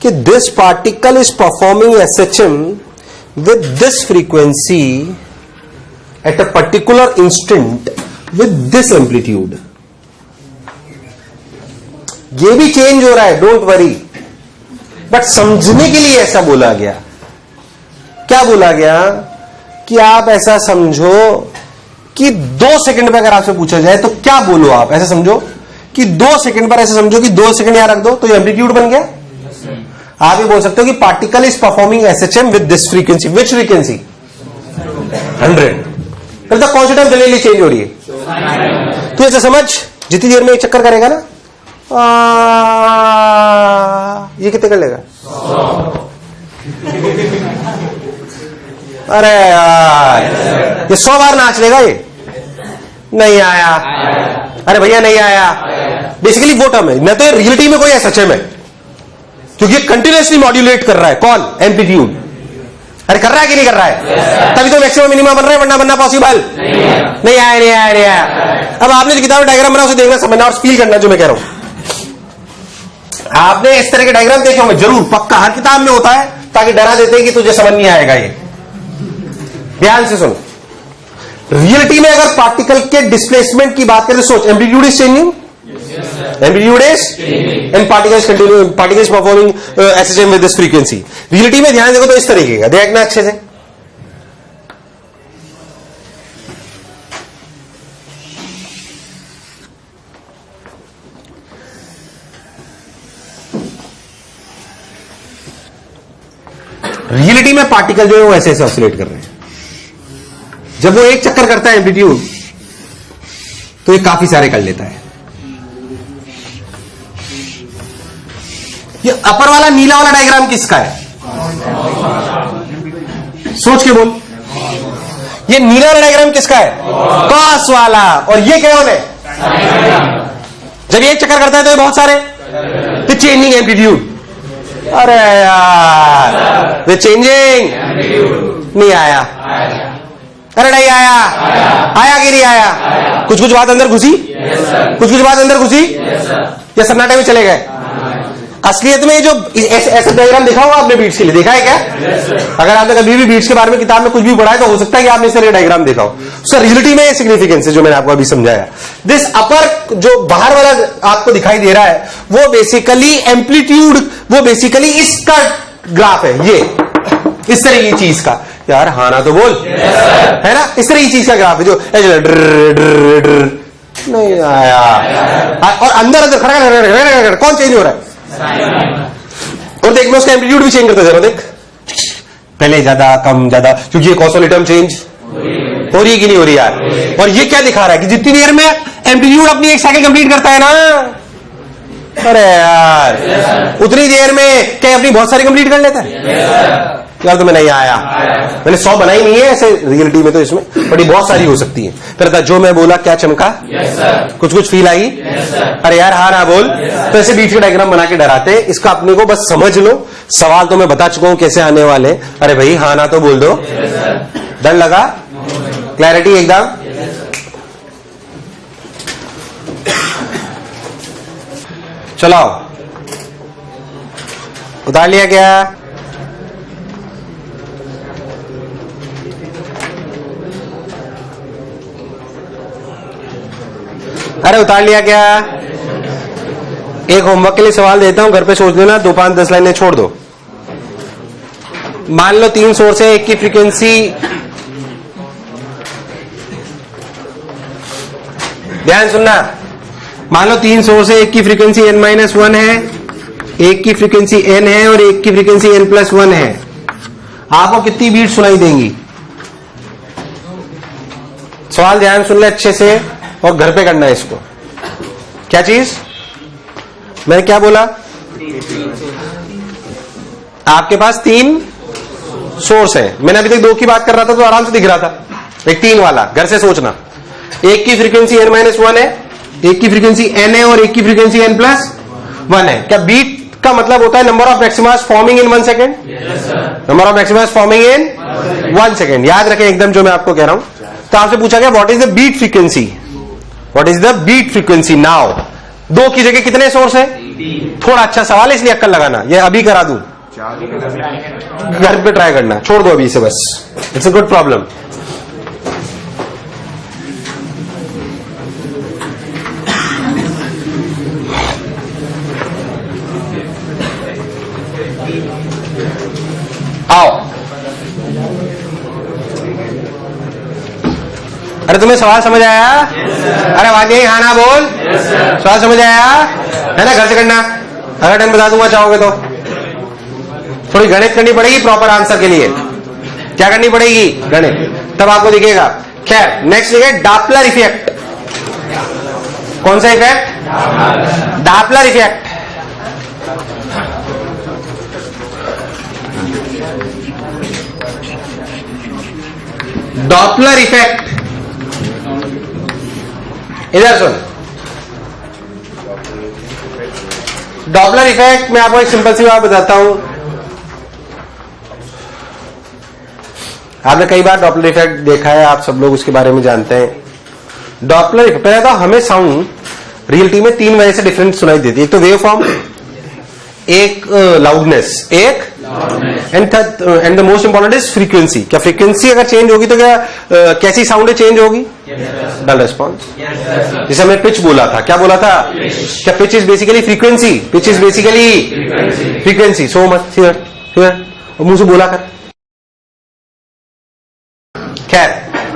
कि this particle is performing SHM with this frequency eight a particular instant with this amplitude. ये भी चेंज हो रहा है, डोंट वरी. बट समझने के लिए ऐसा बोला गया. क्या बोला गया? कि आप ऐसा समझो कि 2 सेकंड पर अगर आपसे पूछा जाए तो क्या बोलो आप? ऐसा समझो कि 2 सेकंड पर ऐसा समझो कि 2 सेकंड यहां रख दो तो ये एम्पलीट्यूड बन गया. आप ये बोल सकते हो कि particle is performing SHM with this frequency. Which frequency? 100. फिर तो कौन सी टाइम जनरली चेंज हो रही है? तो ऐसा समझ जितनी देर में एक चक्कर करेगा ना ये कितने कर लेगा? 100. अरे यार ये 100 बार नाच लेगा. ये नहीं आया. अरे भैया नहीं आया. बेसिकली वो टर्म है. न तो ये रियलिटी में कोई SHM है क्योंकि ये कंटिन्यूसली मॉड्यूलेट कर रहा है. कौन? एम्पलीट्यूड. अरे कर रहा है कि नहीं कर रहा है? तभी तो मैक्सिमम मिनिमम बन रहा है, वरना बनना पॉसिबल नहीं आया. अब आपने जो किताब में डायग्राम बना उसे देखना, समझना और फील करना जो मैं कह रहा हूं. आपने इस तरह के डायग्राम देखे होंगे जरूर, पक्का हर किताब में होता है, ताकि डरा देते हैं कि तुझे समझ नहीं आएगा. ये ध्यान से सुन. रियलिटी में अगर पार्टिकल के डिस्प्लेसमेंट की बात करें, सोच amplitude is changing, amplitude is and particle is performing SHM with this frequency. Reality में ध्यान देखो तो इस तरीके का देखना अच्छे से. रियलिटी में पार्टिकल जो है वो ऐसे ऑसिलेट कर रहे हैं. जब वो एक चक्कर करता है एम्पलीट्यूड तो ये काफी सारे कर लेता है. ये अपर वाला नीला वाला डायग्राम किसका है? सोच के बोल. ये नीला वाला डायग्राम किसका है? कॉस वाला. और ये क्या है? जब ये एक चक्कर करता है तो ये बहुत सारे तो चेंजिंग एम्पलीट्यूड. अरे यार वे चेंजिंग नहीं आया. अरे नहीं आया कि नहीं आया? कुछ बात अंदर घुसी, कुछ बात अंदर घुसी या सन्नाटे में चले गए. असलियत में जो ऐसा डायग्राम देखा होगा आपने बीट्स के लिए, देखा है क्या? अगर आपने कभी भी बीट्स के बारे में किताब में कुछ भी पढ़ा है तो हो सकता है कि आपने इस तरह डायग्राम देखा हो. सर रियलिटी में सिग्निफिकेंस है जो मैंने आपको अभी समझाया. दिस अपर जो बाहर वाला आपको दिखाई दे रहा है वो बेसिकली एम्पलीट्यूड, वो बेसिकली इसका ग्राफ है. ये इस तरह की चीज का. यार हाँ ना तो बोल. है ना? इस तरह की चीज का ग्राफ है जो नहीं आया. और अंदर खड़ा कौन चेंज हो रहा है? और देख मैं उसका एम्पलीट्यूड भी चेंज करता जा रहा हूं. देख पहले ज्यादा कम ज्यादा, क्योंकि ये कॉसोल टर्म चेंज हो रही है कि नहीं हो रही यार. और ये क्या दिखा रहा है कि जितनी देर में एम्पलीट्यूड अपनी एक साइकिल कंप्लीट करता है ना, अरे यार उतनी देर में क्या अपनी बहुत सारी कंप्लीट कर लेता है. यार तो मैं नहीं आया, मैंने 100 बनाई नहीं है ऐसे रियलिटी में तो इसमें, बट ये बहुत सारी हो सकती है. फिर जो मैं बोला क्या चमका? कुछ फील आई? अरे यार हाँ ना बोल. तो ऐसे बीच के डायग्राम बना के डराते. इसका अपने को बस समझ लो. सवाल तो मैं बता चुका हूं कैसे आने वाले. अरे भाई हाँ ना तो बोल दो. डर लगा? क्लैरिटी एकदम? चलाओ. उतार लिया क्या? अरे उतार लिया क्या? एक होमवर्क के लिए सवाल देता हूं, घर पे सोच लेना. 2 5 10 लाइनें छोड़ दो. मान लो 3 सोर्स है, एक की फ्रीक्वेंसी, ध्यान सुनना. मान लो 3 सोर्स है, एक की फ्रीक्वेंसी n-1 है, एक की फ्रीक्वेंसी n है और एक की फ्रीक्वेंसी n+1 है. आपको कितनी बीट सुनाई देंगी? सवाल ध्यान सुन ले अच्छे से और घर पे करना है इसको। क्या चीज मैंने क्या बोला? आपके पास 3 सोर्स है। मैंने अभी तक 2 की बात कर रहा था तो आराम से दिख रहा था। एक 3 वाला, घर से सोचना। एक की फ्रीक्वेंसी n-1 है, एक की फ्रीक्वेंसी n है और एक की फ्रीक्वेंसी n+1 है। क्या बीट का मतलब होता है number of maximas forming in 1 second? Number of maximas forming in 1 second. याद रखें एकदम जो मैं आपको कह रहा हूं। तो आपसे पूछा गया what is the beat frequency? What is the beat frequency now? 2 की जगह कितने सोर्स है? थोड़ा अच्छा सवाल है इसलिए अक्कल लगाना। ये अभी करा दूं, घर पे ट्राई करना, छोड़ दो अभी इसे बस। It's a good problem. आओ, अरे तुम्हें सवाल समझ आया? अरे आवाज नहीं, हाँ ना बोल। सवाल समझ आया है ना? घर से करना, अगर टाइम बता दूंगा चाहोगे तो। थोड़ी गणित करनी पड़ेगी प्रॉपर आंसर के लिए। क्या करनी पड़ेगी? गणित, तब आपको दिखेगा। खैर, नेक्स्ट लिखे डॉपलर इफेक्ट। कौन सा effect? Doppler effect. Doppler effect, इधर सुन। डॉपलर इफेक्ट मैं आपको एक सिंपल सी बात बताता हूं। आपने कई बार डॉपलर इफेक्ट देखा है, आप सब लोग उसके बारे में जानते हैं। डॉपलर इफेक्ट, पहले तो हमें साउंड रियलिटी में 3 वजह से डिफरेंट सुनाई देती है। एक तो वेव फॉर्म, एक लाउडनेस, एक and the most important is frequency. क्या फ्रीक्वेंसी अगर चेंज होगी तो क्या कैसी साउंड चेंज होगी? डल रिस्पॉन्स। जैसे हमने पिच बोला था, क्या बोला था? क्या pitch is basically frequency? Pitch is basically frequency. So much here here, मुंह से बोला कर। खैर,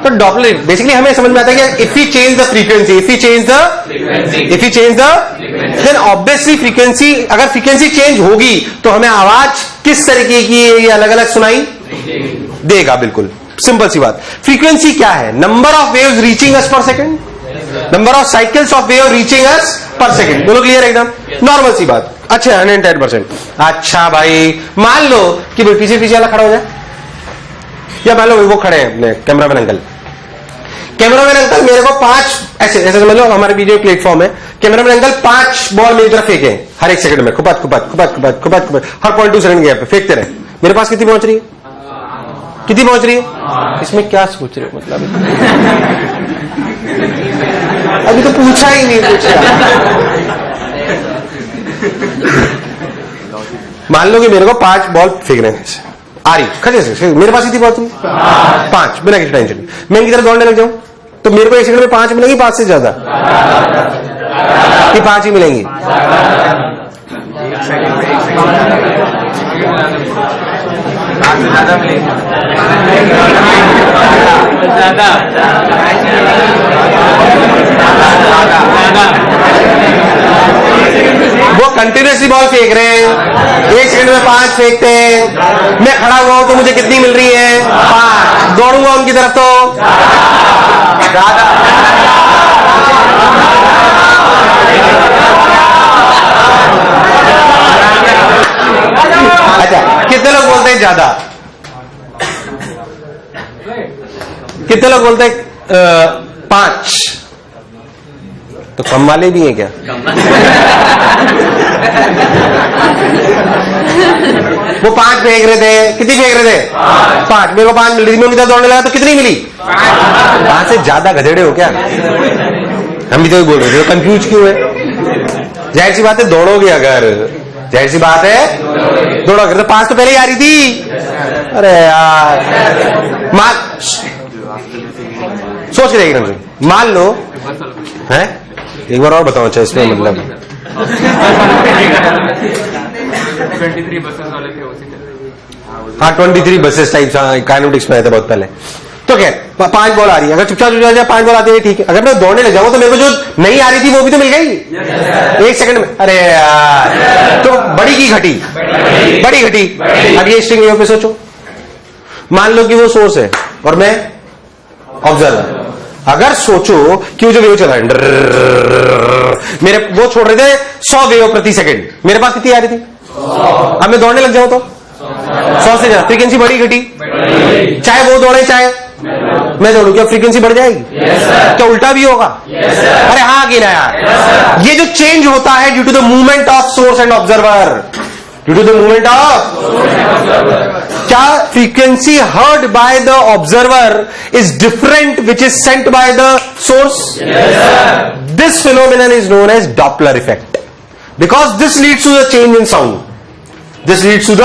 तो डॉपलर बेसिकली हमें समझ में आता है कि if you change the frequency, if you change the then obviously frequency, अगर फ्रीक्वेंसी चेंज होगी तो हमें आवाज किस तरीके की ये अलग अलग सुनाई देगा। बिल्कुल सिंपल सी बात। फ्रीक्वेंसी क्या है? Number of waves reaching us per second, number of cycles of wave reaching us per second. बोलो क्लियर एकदम? नॉर्मल सी बात। अच्छा 110%। अच्छा भाई, मान लो कि पीछे पीछे वाला खड़ा हो जाए, या मान लो वो खड़े हैं अपने कैमरामैन अंकल। कैमरामैन अंकल मेरे को 5 ऐसे ऐसे समझ लो, हमारे वीडियो प्लेटफॉर्म है। कैमरामैन अंकल 5 बॉल मेरी तरफ फेंके हर एक सेकंड में, खुपत खुपत खुपत खुपत खुपत खुपत, हर 0.2 सेकंड गैप पे फेंकते रहे। मेरे पास कितनी पहुंच रही है? कितनी पहुंच रही है? इसमें क्या सोच रहे हो? मतलब अभी तो पूछा ही नहीं। पूछा, मान लो कि मेरे को 5 बॉल फेंक रहे हैं, आ रही खड़े से, मेरे पास कितनी पहुंच रही? 5, बिना किसी टेंशन। मैं इनकी तरफ दौड़ने लग जाऊं तो मेरे को 1 सेकंड में 5 मिलेंगी, 5 से ज्यादा कि 5 ही मिलेंगी? वो कंटिन्यूसली बॉल फेंक रहे हैं, 1 सेकंड में 5 फेंकते हैं। मैं खड़ा हुआ हूं तो मुझे कितनी मिल रही है? 5। दौड़ूंगा उनकी तरफ तो ज्यादा। अच्छा, कितने लोग बोलते हैं ज्यादा? कितने लोग बोलते हैं 5? तो कम वाले भी हैं क्या? वो 5 फेंक रहे थे, कितनी फेंक रहे थे? 5। मेरे को 5 मिल रही थी, मैं उनकी तरफ दौड़ने लगा तो कितनी मिली? 5 से ज्यादा गधेड़े हो क्या? हम भी तो बोल रहे थे, कंफ्यूज क्यों है? जाहिर सी बात है दौड़ोगे अगर, जाहिर सी बात है दौड़ोगे तो 5 तो पहले ही आ रही थी। अरे यार, सोच के देखिए, मान लो है, एक बार और बताओ। अच्छा इसमें मतलब 23 बसेस वाले थे उसी हाँ 23 बसेस टाइप काइनेमेटिक्स में आए थे बहुत पहले। तो क्या 5 बॉल आ रही है, अगर चुपचाप 5 बॉल आती है ठीक है। अगर मैं दौड़ने लग जाऊँ तो मेरे को जो नहीं आ रही थी वो भी तो मिल गई 1 सेकंड में। अरे यार, तो बड़ी की घटी, बड़ी घटी। अब ये स्ट्रिंग पे सोचो, मान लो कि वो सोर्स है और मैं ऑब्जर्वर। अगर सोचो कि वो जो वेव चल रहा है मेरे, वो छोड़ रहे थे 100 वेव प्रति सेकंड, मेरे पास कितनी आ रही थी? अब मैं दौड़ने लग जाऊं तो 100 से ज्यादा, फ्रीक्वेंसी बढ़ी घटी? चाहे वो दौड़े चाहे मैं दौड़ू, क्या फ्रीक्वेंसी बढ़ जाएगी? क्या उल्टा भी होगा? अरे हाँ कि ना यार? ये जो चेंज होता है due to the movement of source and observer, due to the movement of, क्या frequency heard by the observer is different which is sent by the source? This phenomenon is known as Doppler effect, because this leads to the change in sound, this leads to the,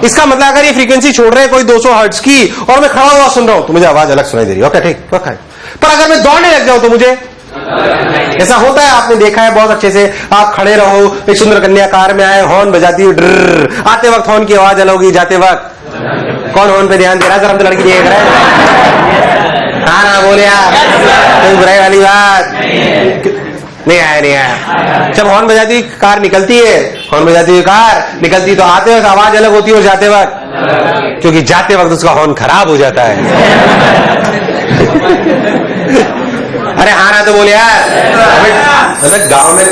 इसका मतलब अगर ये frequency छोड़ रहे हैं कोई 200 hertz की और मैं खड़ा हुआ सुन रहा हूं तो मुझे आवाज अलग सुनाई दे रही है, ओके ठीक, ओके। पर अगर मैं दौड़ने लग जाऊं तो मुझे ऐसा होता है, आपने देखा है बहुत अच्छे से, आप खड़े रहो, एक सुंदर कन्या कार में आए, हॉर्न बजाती है, ड्रर, आते वक्त हॉर्न की आवाज अलग होगी, जाते वक्त कौन हॉर्न पे ध्यान दे रहा है? हम तो लड़की देख रहे हैं। हाँ ना बोले यार, कोई बुराई वाली बात नहीं आया, नहीं आया। जब हॉर्न बजाती हुई कार निकलती है, हॉर्न बजाती हुई कार निकलती तो आते वक्त आवाज अलग होती है और जाते वक्त, क्योंकि जाते वक्त उसका हॉर्न खराब हो जाता है। अरे हाँ ना तो बोले यार, मतलब गांव में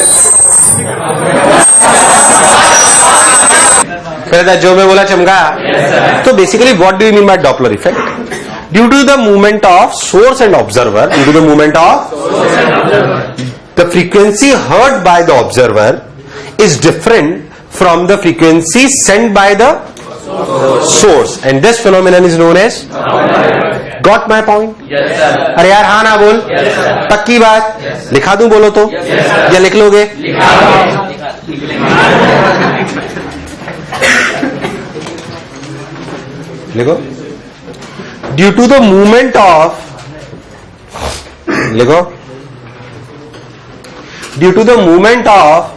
फिर जो मैं बोला चमका। तो basically what do you mean by Doppler effect? Due to the movement of source and observer, due to the movement of the frequency heard by the observer is different from the frequency sent by the source, and this phenomenon is known as, got my point? Yes sir. अरे यार हाँ ना बोल, पक्की बात? लिखा दूं बोलो तो, या लिख लोगे? लिखो। Due to the movement of, लिखो, due to the movement of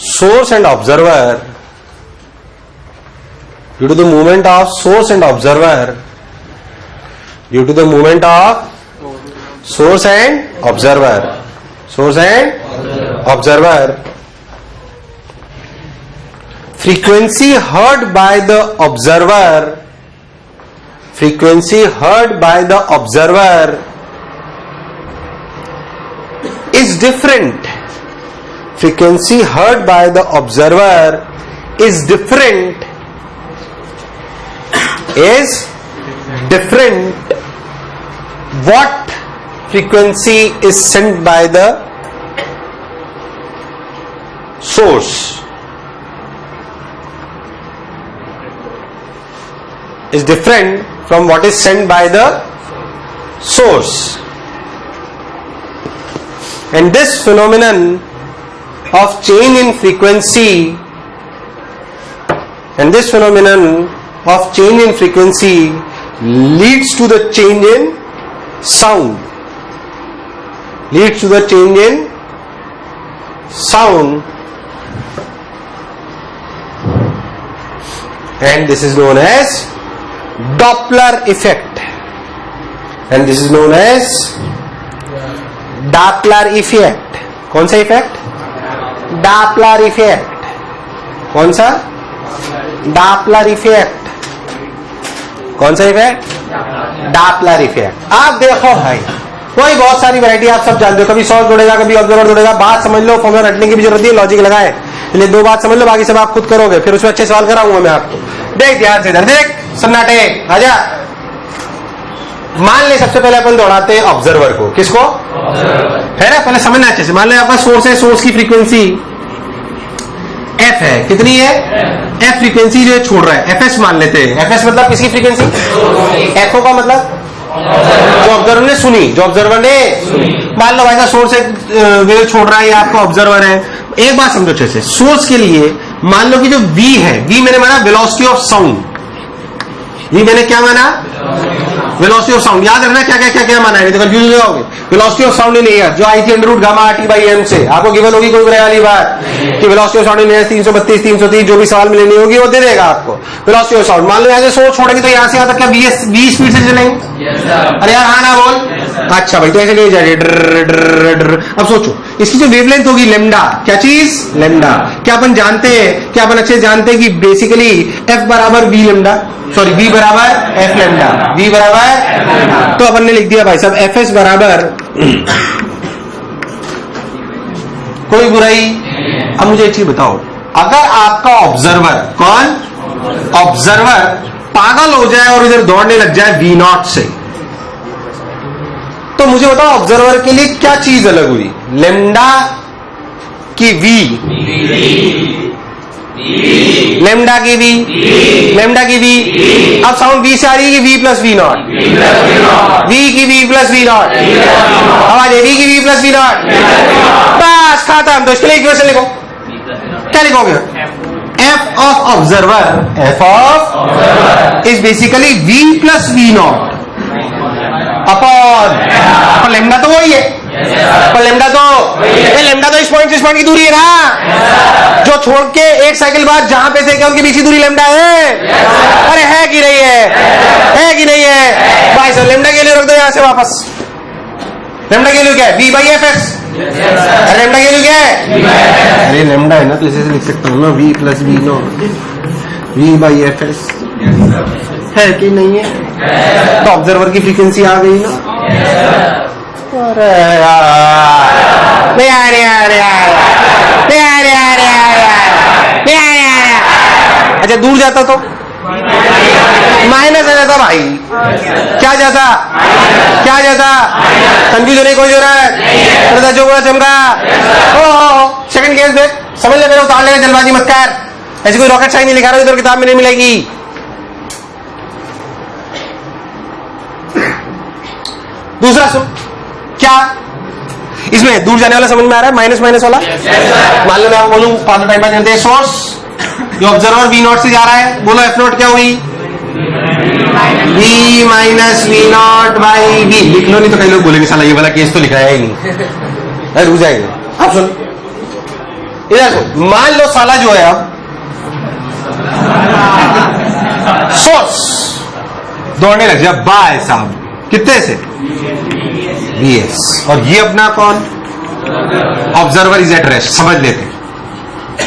source and observer, due to the movement of source and observer, due to the movement of source and observer, source and observer, frequency heard by the observer, frequency heard by the observer is different, frequency heard by the observer is different, is different. What frequency is sent by the source is different from what is sent by the source. And this phenomenon of change in frequency, and this phenomenon of change in frequency leads to the change in sound, leads to the change in sound, and this is known as Doppler effect, and this is known as Doppler effect. कौन सा effect? Doppler effect. कौन सा? Doppler effect. कौन सा effect? Doppler effect. आप देखो भाई, कोई बहुत सारी वैरायटी आप सब जानते हो, कभी सोर्स जोड़ेगा, कभी ऑब्जर्वर जोड़ेगा, बात समझ लो, फॉर्मूला रटने की भी जरूरत है, लॉजिक लगाए, इसलिए दो बात समझ लो, बाकी सब आप खुद करोगे, फिर उसमें अच्छे सवाल कराऊंगा मैं आपको। देख ध्यान से, देख सन्नाटे, आजा। मान ले सबसे पहले अपन दौड़ाते हैं ऑब्जर्वर को, किसको? है ना, पहले समझना अच्छे से। मान लो आपका सोर्स है, सोर्स की फ्रीक्वेंसी एफ है, कितनी है? एफ फ्रीक्वेंसी जो है छोड़ रहा है, एफएस मान लेते हैं। एफएस मतलब किसकी फ्रीक्वेंसी? एफओ का मतलब जो ऑब्जर्वर ने सुनी, जो ऑब्जर्वर ने मान लो ऐसा सोर्स एक वेव छोड़ रहा है, ये आपका ऑब्जर्वर है। एक बात समझो अच्छे से, सोर्स के लिए मान लो कि जो वी है, वी मैंने माना वेलोसिटी ऑफ साउंड, वी मैंने क्या माना? Velocity of sound. याद रखना क्या क्या क्या क्या माना है, तो कंफ्यूज हो जाओगे। Velocity of sound in air जो आई थी under root gamma R T by M से, आपको गिवन होगी कोई वाली बात कि velocity of sound in air 332 330 जो भी सवाल में लेनी होगी वो दे देगा आपको। वेलोसिटी ऑफ साउंड मान लो यहाँ से सोर्स छोड़ेंगे तो यहाँ से यहाँ तक क्या 20 स्पीड से चलेंगे? अरे यार हाँ ना बोल, अच्छा भाई, तो ऐसे कहीं जा रही है। अब सोचो इसकी जो वेवलेंथ होगी लेमडा, क्या चीज? लेमडा। क्या अपन जानते हैं, क्या अपन अच्छे से जानते हैं कि बेसिकली एफ बराबर वी लेमडा, सॉरी वी बराबर एफ लेमडा, वी बराबर, तो अपन ने लिख दिया भाई साहब एफ एस बराबर, कोई बुराई। अब मुझे एक चीज बताओ, अगर आपका ऑब्जर्वर, कौन? ऑब्जर्वर पागल हो जाए और इधर दौड़ने लग जाए वी नॉट से, तो मुझे बताओ ऑब्जर्वर के लिए क्या चीज अलग हुई, लेमडा की वी? लेमडा की वी, लेमडा की वी। अब साउंड वी से आ रही है कि V plus V naught, V की वी प्लस वी नॉट, आवाज है वी की वी प्लस वी नॉट, बस खत्म। तो इसके लिए इक्वेशन लिखो, क्या लिखोगे? F of observer, F of is basically V plus V naught upon lambda, तो वही है पर लेमडा तो इस पॉइंट से इस पॉइंट की दूरी है ना, जो छोड़ के एक साइकिल बाद जहां पे थे क्या उनके बीच की दूरी लेमडा है? अरे है कि नहीं है कि नहीं है भाई साहब? लेमडा के लिए रख दो यहां से वापस, लेमडा के लिए क्या है? V by F S. Lambda के लिए क्या है? अरे लेमडा है ना, तो इसे लिख सकता हूँ ना V plus V naught, V by F S, है कि नहीं है? तो ऑब्जर्वर की फ्रीक्वेंसी आ गई ना। अरे यार, अच्छा दूर जाता तो माइनस आ जाता भाई, क्या जाता, क्या जाता? कंफ्यूज होने की कोई जरूरत, जो बोला चमका। ओ सेकंड केस देख, समझ ले, मेरे उतार लेगा, जल्दबाजी मत कर, ऐसी कोई रॉकेट साइंस नहीं लिखा रहा इधर किताब में नहीं मिलेगी। दूसरा सुन, क्या इसमें दूर जाने वाला समझ में आ रहा है? माइनस माइनस वाला मान लो मैं बोलूं फादर टाइम बाद जानते हैं सोर्स, ये ऑब्जर्वर वी नॉट से जा रहा है, बोलो एफ नॉट क्या हुई? V minus V naught by V. लिख लो, नहीं तो कई लोग बोलेंगे साला ये वाला केस तो लिखा है ही नहीं, रुक जाएंगे। अब सुन इधर को, मान लो साला जो है अब सोर्स दौड़ने लग जाए बाय साहब, कितने से? वीएस, और ये अपना कौन? ऑब्जर्वर इज एट रेस्ट, समझ लेते,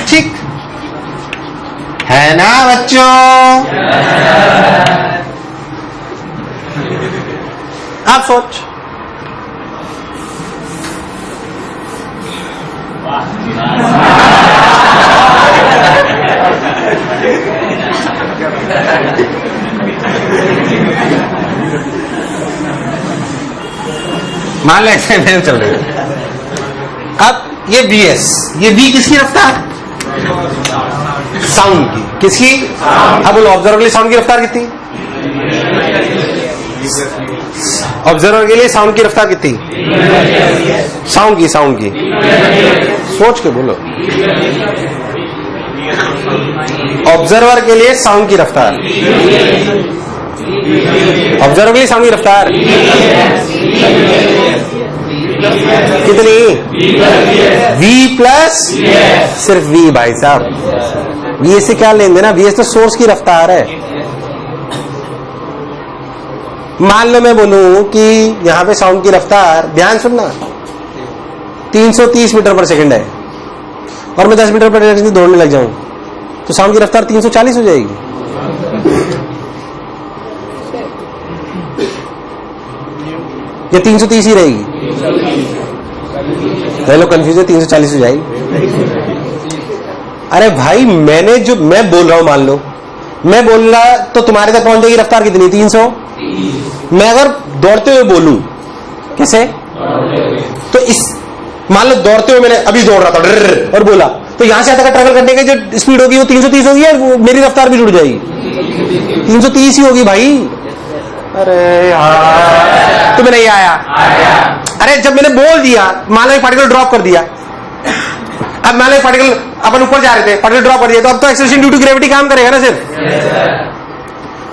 ठीक है ना बच्चों? आप सोच, मान लो ऐसे में चल रही है। अब ये वीएस, ये वी किसकी रफ्तार? साउंड की, किसकी? अब बोलो ऑब्जर्वर के लिए साउंड की रफ्तार कितनी? ऑब्जर्वर के लिए साउंड की रफ्तार कितनी? साउंड की सोच के बोलो, ऑब्जर्वर के लिए साउंड की रफ्तार, ऑब्जर्वर के लिए साउंड की रफ्तार कितनी? V प्लस सिर्फ V भाई साहब, V से क्या लेंगे ना, V तो सोर्स की रफ्तार है। मान लो मैं बोलूं कि यहां पे साउंड की रफ्तार, ध्यान सुनना, 330 मीटर पर सेकंड है और मैं 10 मीटर पर सेकंड दौड़ने लग जाऊं, तो साउंड की रफ्तार 340 हो जाएगी। या 330 ही रहेगी? लोग कंफ्यूज है, 340 हो जाएगी। अरे भाई मैंने जो मैं बोल रहा हूं, मान लो मैं बोल रहा तो तुम्हारे तक पहुंच जाएगी रफ्तार कितनी? 300। मैं अगर दौड़ते हुए बोलूं, कैसे? तो इस मान लो दौड़ते हुए मैंने अभी दौड़ रहा था और बोला, तो यहां से यहां तक ट्रैवल करने की जो स्पीड होगी वो 330 होगी, और मेरी रफ्तार भी जुड़ जाएगी 330 ही होगी भाई। अरे यार तुम्हें नहीं आया? अरे जब मैंने बोल दिया, मान लो एक पार्टिकल ड्रॉप कर दिया, अब मान लो एक पार्टिकल अपन ऊपर जा रहे थे, पार्टिकल ड्रॉप कर दिया, तो अब तो एक्सेलरेशन ड्यू टू ग्रेविटी काम करेगा ना सिर्फ।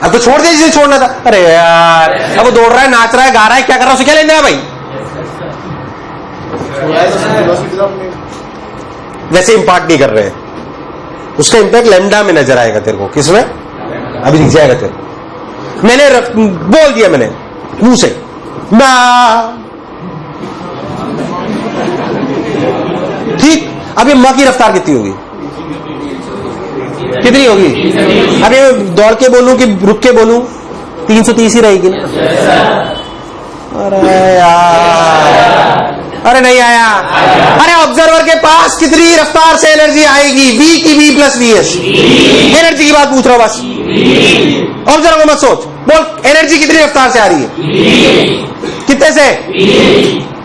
अब तो छोड़ दिया जिसे छोड़ना था। अरे यार अब वो दौड़ रहा है, नाच रहा है, गा रहा है, क्या कर रहा है, उसे क्या लेना है भाई? वैसे इम्पैक्ट नहीं कर रहे हैं, उसका इम्पैक्ट लैम्डा में नजर आएगा तेरे को। किसमें? अभी दिख जाएगा तेरे को। मैंने बोल दिया, मैंने मुंह से ना। ठीक, अब ये म की रफ्तार कितनी होगी? कितनी होगी? अरे दौड़ के बोलूं कि रुक के बोलूं? 330 ही रहेगी ना। अरे यार, अरे नहीं आया। अरे ऑब्जर्वर के पास कितनी रफ्तार से एनर्जी आएगी? v की v प्लस वीएस। एनर्जी की बात पूछ रहा हूं बस, ऑब्जर्वर को मत सोच। बोल एनर्जी कितनी रफ्तार से आ रही है? कितने से?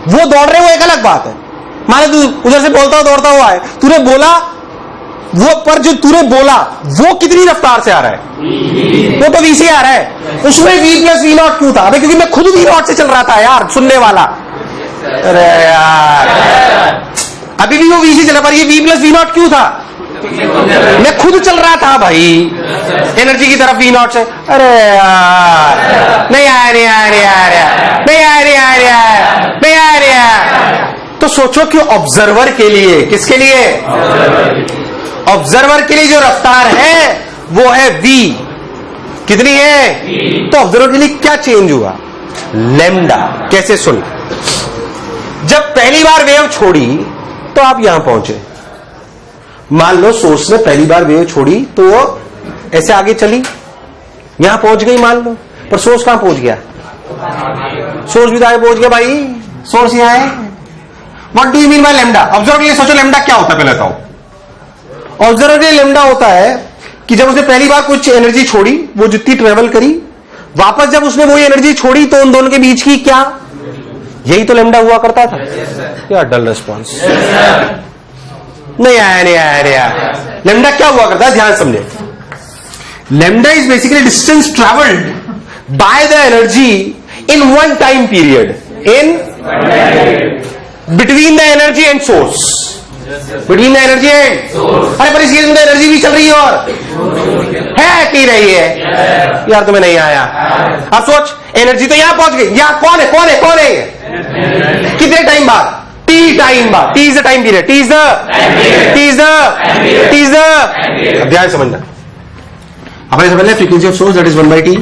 वो दौड़ रहे हो एक अलग बात है। माने तू उधर से बोलता हुआ दौड़ता हुआ है, तूने बोला वो, पर जो तूने बोला वो कितनी रफ्तार से आ रहा है? वो तो v से आ रहा है। उसमें v प्लस वी नॉट क्यों था? अबे क्योंकि मैं खुद वी नॉट से चल रहा था यार, सुनने वाला। अरे यार, अभी भी वो वी से चला, पर ये v प्लस वी नॉट क्यों था? मैं खुद चल रहा था भाई एनर्जी की तरफ वी नॉट से। अरे यार, नहीं आया, नहीं आया, नहीं आया, नहीं आया, नहीं आया, नहीं आया, नहीं आया, नहीं आया। तो सोचो कि ऑब्जर्वर के लिए, किसके लिए? ऑब्जर्वर के लिए जो रफ्तार है वो है v। कितनी है? तो ऑब्जर्वर के लिए क्या चेंज हुआ? लैम्डा। कैसे? सुन, जब पहली बार वेव छोड़ी तो आप यहां पहुंचे। मान लो सोर्स ने पहली बार वेव छोड़ी तो वो ऐसे आगे चली, यहां पहुंच गई मान लो, पर सोर्स कहां पहुंच गया? सोर्स भी तो आगे पहुंच गया भाई, सोर्स यहां है। What do you mean by lambda? Observer के लिए सोचो लैम्डा क्या होता है पहले बताओ। ऑब्जर्वर के लिए लैम्डा होता है कि जब उसने पहली बार कुछ एनर्जी छोड़ी, वो जितनी ट्रेवल करी, वापस जब उसने वही एनर्जी छोड़ी तो उन दोनों के बीच की क्या, यही तो लैम्डा हुआ करता था। क्या डल रिस्पॉन्स? नहीं आया, नहीं आया, नहीं आया। लैम्डा क्या हुआ करता है? ध्यान समझे। Lambda is basically distance travelled by the energy in one time period, in between the energy and source. Between the energy and source. अरे पर इस केस में एनर्जी भी चल रही है और है कि नहीं है? यार तुम्हें नहीं आया। अब सोच, एनर्जी तो यहां पहुंच गई, यहां कौन है? कौन है? कौन है? कितने टाइम बाद? टी टाइम बाद। T is the time period. T is the ध्यान समझना। अपने समझ लें frequency of source that is 1/t।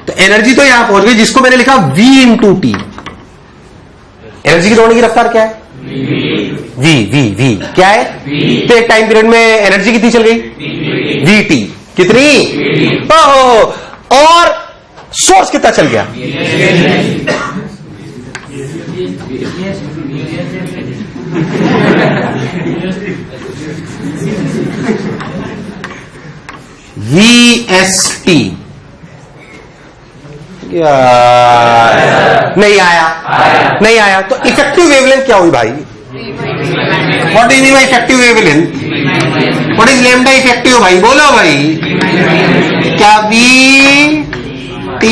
तो एनर्जी तो यहां पहुंच गई, जिसको मैंने लिखा v इंटू टी। एनर्जी की दौड़ने की रफ्तार क्या है? v क्या है? तो एक टाइम पीरियड में एनर्जी कितनी चल गई? vt। कितनी? ओहो। और सोर्स कितना चल गया? vst। नहीं आया, नहीं आया। तो इफेक्टिव वेवलेंथ क्या हुई भाई? What is my effective wavelength? What is lambda effective भाई? बोलो भाई। क्या v t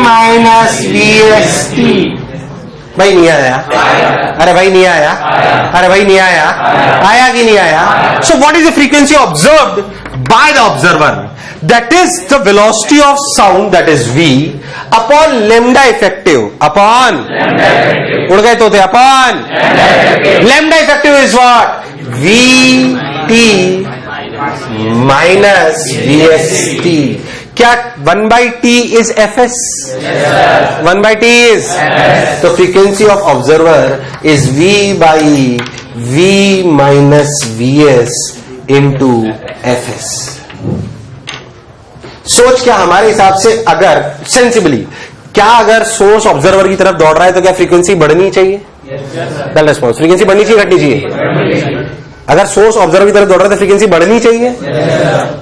माइनस vst? भाई नहीं आया। अरे भाई नहीं आया। अरे भाई नहीं आया। आया कि नहीं आया? So what is the frequency observed bye the observer? That is the velocity of sound, that is v, upon lambda effective, upon उड़ गए तो थे, upon lambda effective is what? vt minus vst. क्या 1/t is fs? 1/t is, तो frequency of observer is v by v minus vs into fs. सोच, क्या हमारे हिसाब से अगर सेंसिबली, क्या अगर सोर्स ऑब्जर्वर की तरफ दौड़ रहा है तो क्या फ्रीक्वेंसी बढ़नी चाहिए? डल रिस्पॉन्स। फ्रीक्वेंसी बढ़नी चाहिए, घटनी चाहिए? अगर सोर्स ऑब्जर्वर की तरफ दौड़ रहा है तो फ्रीक्वेंसी बढ़नी चाहिए?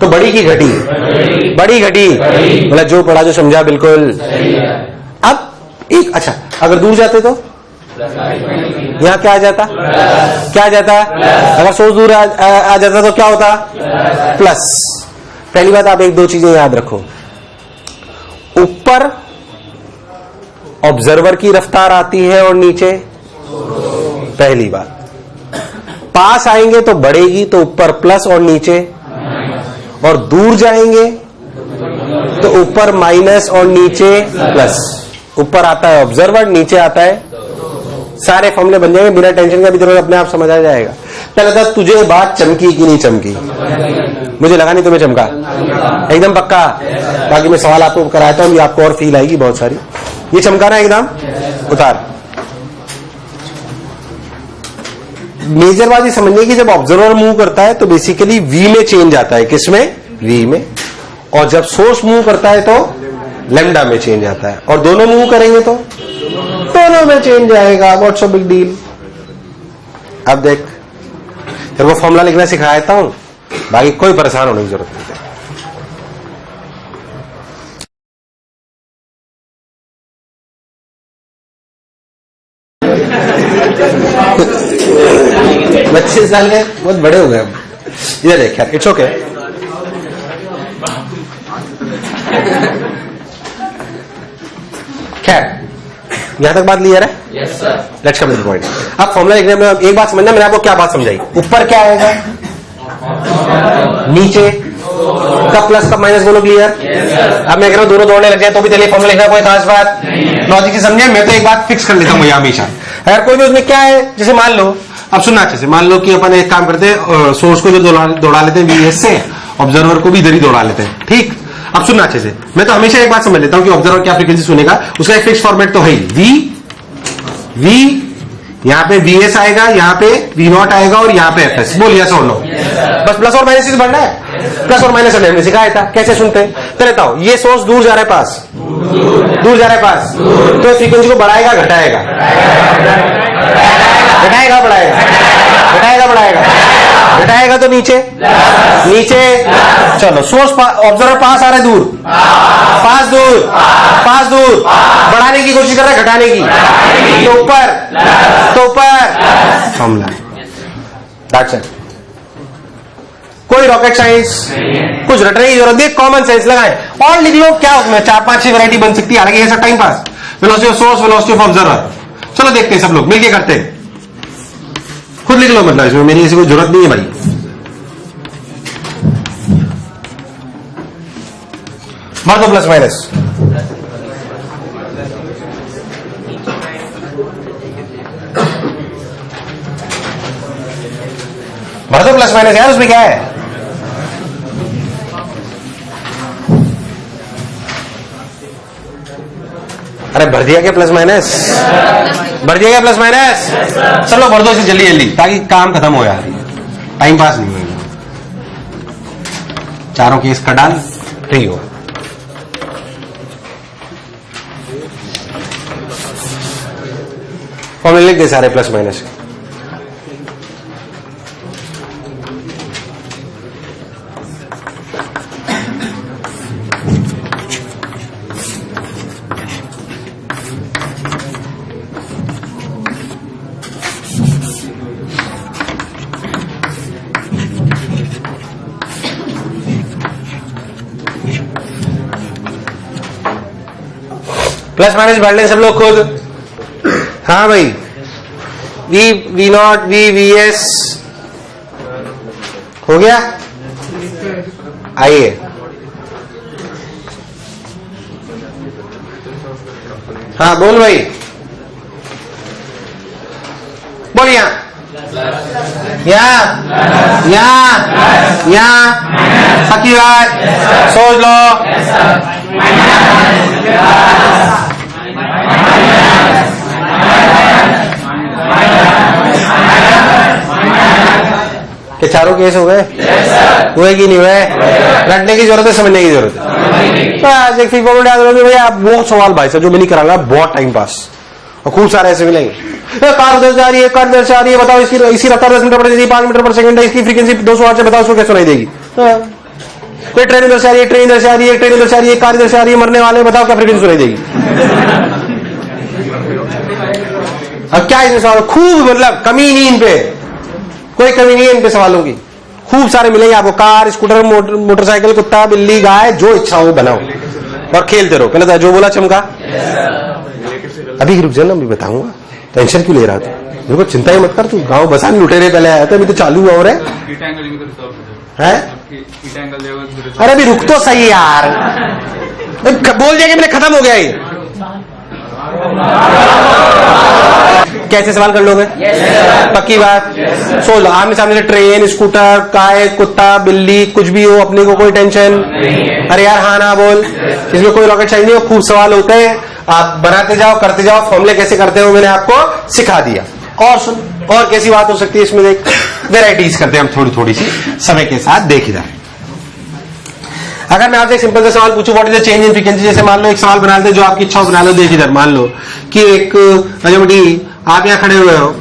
तो बढ़ी की घटी? बढ़ी घटी? मतलब जो पढ़ा जो समझा बिल्कुल। अब एक, अच्छा अगर दूर जाते तो यहां क्या आ जाता? क्या आ जाता? अगर सोर्स दूर आ जाता तो क्या होता? प्लस। पहली बात, आप एक दो चीजें याद रखो। ऊपर ऑब्जर्वर की रफ्तार आती है और नीचे, पहली बात। पास आएंगे तो बढ़ेगी, तो ऊपर प्लस और नीचे, और दूर जाएंगे तो ऊपर माइनस और नीचे प्लस। ऊपर आता है ऑब्जर्वर, नीचे आता है, सारे फॉर्मूले बन जाएंगे बिना टेंशन का। भी जरूरत अपने आप समझ आ जाएगा। पहले था तुझे बात चमकी कि नहीं चमकी? मुझे लगा नहीं तुम्हें चमका, एकदम पक्का। बाकी मैं सवाल आपको कराता हूं, आपको और फील आएगी बहुत सारी। ये चमका ना एकदम, उतार। मेजर बात ये समझिए कि जब ऑब्जर्वर मूव करता है तो बेसिकली वी में चेंज आता है, किसमें, वी में, और जब सोर्स मूव करता है तो लैम्डा में चेंज आता है, और दोनों मूव करेंगे तो दोनों में चेंज आएगा। What's a big deal. अब देख, तेरे को फॉर्मूला लिखना सिखा देता हूं, बाकी कोई परेशान होने की जरूरत नहीं है। बच्चे साल के बहुत बड़े हो गए अब। इधर देख यार, इट्स ओके। खैर, यहां तक बात क्लियर है? Yes sir. Let's come to the point. अब फॉर्मूला लिखने में एक बात समझना, मैंने आपको क्या बात समझाई। ऊपर क्या आएगा, नीचे कब प्लस कब माइनस, बोलो क्लियर। अब मैं कह रहा हूं दोनों दौड़ने लग जाए तो भी चलिए फॉर्मूला लिखना कोई खास बात, लॉजिक से समझे। मैं तो एक बात फिक्स कर लेता हूं हमेशा, अगर कोई भी उसमें क्या है, जैसे मान लो, अब सुनना अच्छे से, मान लो कि अपन एक काम करते हैं, सोर्स को जो दौड़ा लेते हैं वीएस से, ऑब्जर्वर को भी इधर ही दौड़ा लेते हैं, ठीक। अब सुनना अच्छे से, मैं तो हमेशा एक बात समझ लेता हूं कि ऑब्जर्वर क्या फ्रीक्वेंसी सुनेगा, उसका एक फिक्स फॉर्मेट तो है ही, वी यहां पे वीएस आएगा, यहां पे वी नॉट आएगा, और यहां पे एफएस। बोल यस और नो, बस प्लस और माइनस बढ़ना है। प्लस और माइनस हमने सिखाया था कैसे सुनते हैं, तो लेता हूं, ये सोर्स दूर जा रहा है पास, दूर जा रहा है पास, तो फ्रीक्वेंसी को बढ़ाएगा घटाएगा, घटाएगा बढ़ाएगा, घटाएगा बढ़ाएगा, घटाएगा तो नीचे नीचे, चलो सोर्स ऑब्जर्वर पास आ रहा है, दूर पास, दूर पास, दूर, बढ़ाने की कोशिश कर रहा है, घटाने की, तो ऊपर फॉर्मूला, दैट्स इट। कोई रॉकेट साइंस, कुछ रटने की जरूरत नहीं, कॉमन सेंस लगाएं और लिख लो। क्या उसमें 4-5-6 वैरायटी बन सकती है, हालांकि ये सब time pass, velocity of source, velocity of observer. चलो देखते हैं, सब लोग मिलके करते हैं, खुद लिख लो, मतलब इसमें मेरी किसी को जरूरत नहीं है भाई। भर दो प्लस माइनस, भर दो प्लस माइनस यार, उसमें क्या है। अरे भर दिया क्या प्लस माइनस, भर दिया क्या प्लस माइनस, चलो भर दो इसे जल्दी जल्दी, ताकि काम खत्म हो यार, टाइम पास नहीं होगा। चारों केस का डाल, फ्री हो। फॉर्मूले लिख दे सारे प्लस माइनस। प्लस माइनस बढ़ लें सब लोग खुद। हाँ भाई, वी नॉट वी एस हो गया। आइए, हाँ बोल भाई, बोल यहाँ पक्की बात, सोच लो। कि चारों केस हो गए, हुए कि नहीं हुए, रटने की जरूरत है, समझने की जरूरत है। एक फीक डाल दोगे भैया, आप बहुत सवाल भाई साहब जो मैं नहीं कराऊंगा, बहुत टाइम पास, और खूब सारे ऐसे मिलेंगे। कार उधर जा रही है, कार उधर से आ रही है, बताओ इसी रफ्तार 10 मीटर पर 5 मीटर पर सेकंड है, इसकी फ्रीक्वेंसी 208 से, बताओ उसको कैसे सुनाई देगी। कोई ट्रेन उधर से आ रही है, ट्रेन इधर से आ रही है, ट्रेन उधर से आ रही है, कार इधर से आ रही है, मरने वाले, बताओ क्या फ्रीक्वेंसी सुनाई देगी। अब क्या इसमें सवाल, खूब मतलब कमी नहीं इन पे, कोई कमी नहीं है इन पे सवालों की, खूब सारे मिलेंगे आपको। कार, स्कूटर, मोटरसाइकिल, कुत्ता, बिल्ली, गाय, जो इच्छा हो बनाओ और खेलते रहो। पहले जो बोला चमका, अभी रुक जाना, मैं बताऊंगा, टेंशन क्यों ले रहा था, मेरे को चिंता ही मत कर, तू गांव बसान लुटेरे पहले आया था, अभी तो चालू हुआ है। अरे अभी रुक तो सही यार, बोल दिया कि मैंने खत्म हो गया ये। कैसे सवाल कर लोगे? पक्की बात, सोच लो, आमने सामने से ट्रेन, स्कूटर, गाय, कुत्ता, बिल्ली, कुछ भी हो, अपने को कोई टेंशन। अरे यार हाँ ना बोल, इसमें कोई रॉकेट साइंस नहीं हो, खूब सवाल होते हैं। आप बनाते जाओ, करते जाओ, फॉर्मूले कैसे करते हो मैंने आपको सिखा दिया। और सुन, और कैसी बात हो सकती है इसमें, देख वेराइटीज करते हैं हम थोड़ी थोड़ी सी समय के साथ, देख इधर। अगर मैं आपसे एक सिंपल सा सवाल पूछूं, what is the change in frequency, जैसे मान लो एक सवाल बना लेते जो आपकी इच्छा हो बना लो। देख इधर, मान लो कि एक बेटी आप यहाँ खड़े हुए हो,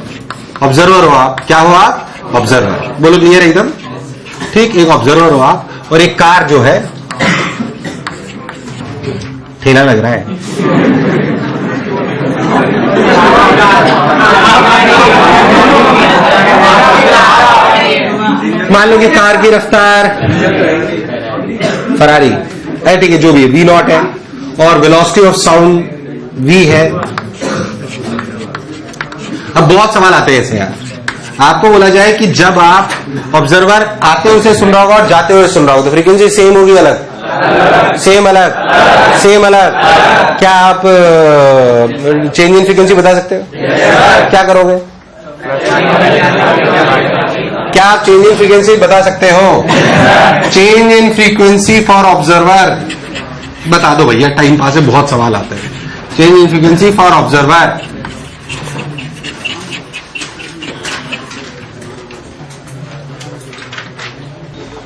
ऑब्जर्वर हो आप, क्या हो आप, ऑब्जर्वर, बोलो क्लियर एकदम, ठीक, एक ऑब्जर्वर हो आप, और एक कार जो है, ठेला लग रहा है, मान लो कि कार की रफ्तार फरारी है, ठीक है, जो भी है v0 है, और वेलोसिटी ऑफ साउंड v है। अब बहुत सवाल आते हैं ऐसे यार, आपको बोला जाए कि जब आप ऑब्जर्वर आते हुए से सुन रहा होगा और जाते हुए सुन रहा होगा तो फ्रीक्वेंसी सेम होगी, अलग, सेम अलग, सेम अलग, क्या आप चेंज इन फ्रीक्वेंसी बता सकते हो? क्या करोगे? क्या आप चेंज इन फ्रीक्वेंसी बता सकते हो? Change in frequency for observer बता दो भैया, टाइम पास से बहुत सवाल आते हैं। Change in frequency for observer,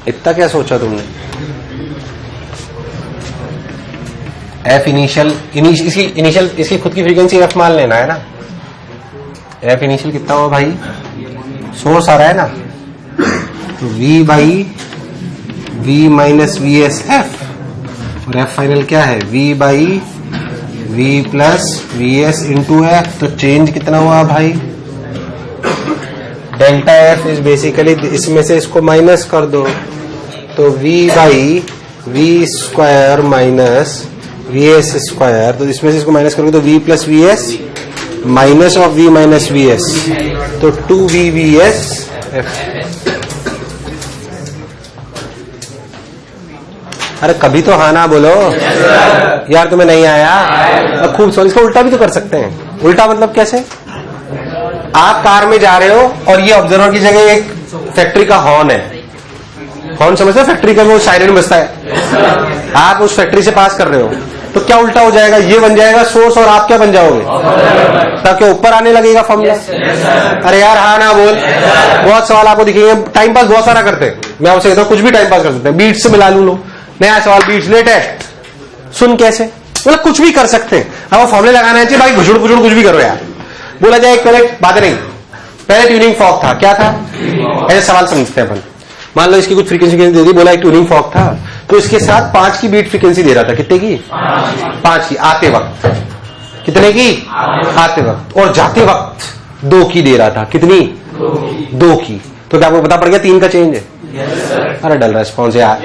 इतना क्या सोचा तुमने? एफ इनिशियल, इसकी खुद की फ्रीक्वेंसी एफ मान लेना है ना। एफ इनिशियल कितना हुआ भाई, सोर्स आ रहा है ना, तो v by v minus V S F, और एफ फाइनल क्या है, v by v plus V S into F. तो चेंज कितना हुआ भाई, डेल्टा एफ इज बेसिकली, इसमें से इसको माइनस कर दो तो v by V square minus V S square, तो इसमें से इसको माइनस करोगे तो v plus V S minus of v minus V S, तो 2v वी एस एफ। अरे कभी तो हाँ ना बोलो यार, तुम्हें नहीं आया? खूब सॉरी, इसका उल्टा भी तो कर सकते हैं। उल्टा मतलब कैसे? आप कार में जा रहे हो और ये ऑब्जर्वर की जगह एक फैक्ट्री का हॉर्न है, हॉर्न समझते हो, फैक्ट्री का वो सायरन बजता है, आप उस फैक्ट्री से पास कर रहे हो, तो क्या उल्टा हो जाएगा, ये बन जाएगा सोर्स और आप क्या बन जाओगे, तब क्या ऊपर आने लगेगा फॉर्मूला? अरे यार हाँ ना बोल, बहुत सवाल आपको दिखेंगे, टाइम पास बहुत सारा करते हैं। मैं आपसे कहता हूँ कुछ भी टाइम पास कर सकते हैं, बीट्स से मिला लू लो, नया सवाल बीट्स लेटेस्ट, सुन कैसे, मतलब कुछ भी कर सकते हैं। अब वो फॉर्मूले लगाना चाहिए भाई, घुसुड़ घुसुड़ कुछ भी करो यार। बोला जाए एक पहले बात नहीं, पहले ट्यूनिंग फॉर्क था, क्या था, ऐसे सवाल समझते हैं अपन। मान लो इसकी कुछ फ्रीक्वेंसी दे दी, बोला एक ट्यूनिंग फॉर्क था, तो इसके साथ 5 की बीट फ्रीक्वेंसी दे रहा था, कितने की, 5 की आते वक्त, कितने की, आते वक्त, और जाते वक्त 2 की दे रहा था, कितनी, 2 की। तो क्या आपको पता पड़ गया 3 का चेंज है? अरे डल रेस्पॉन्स यार।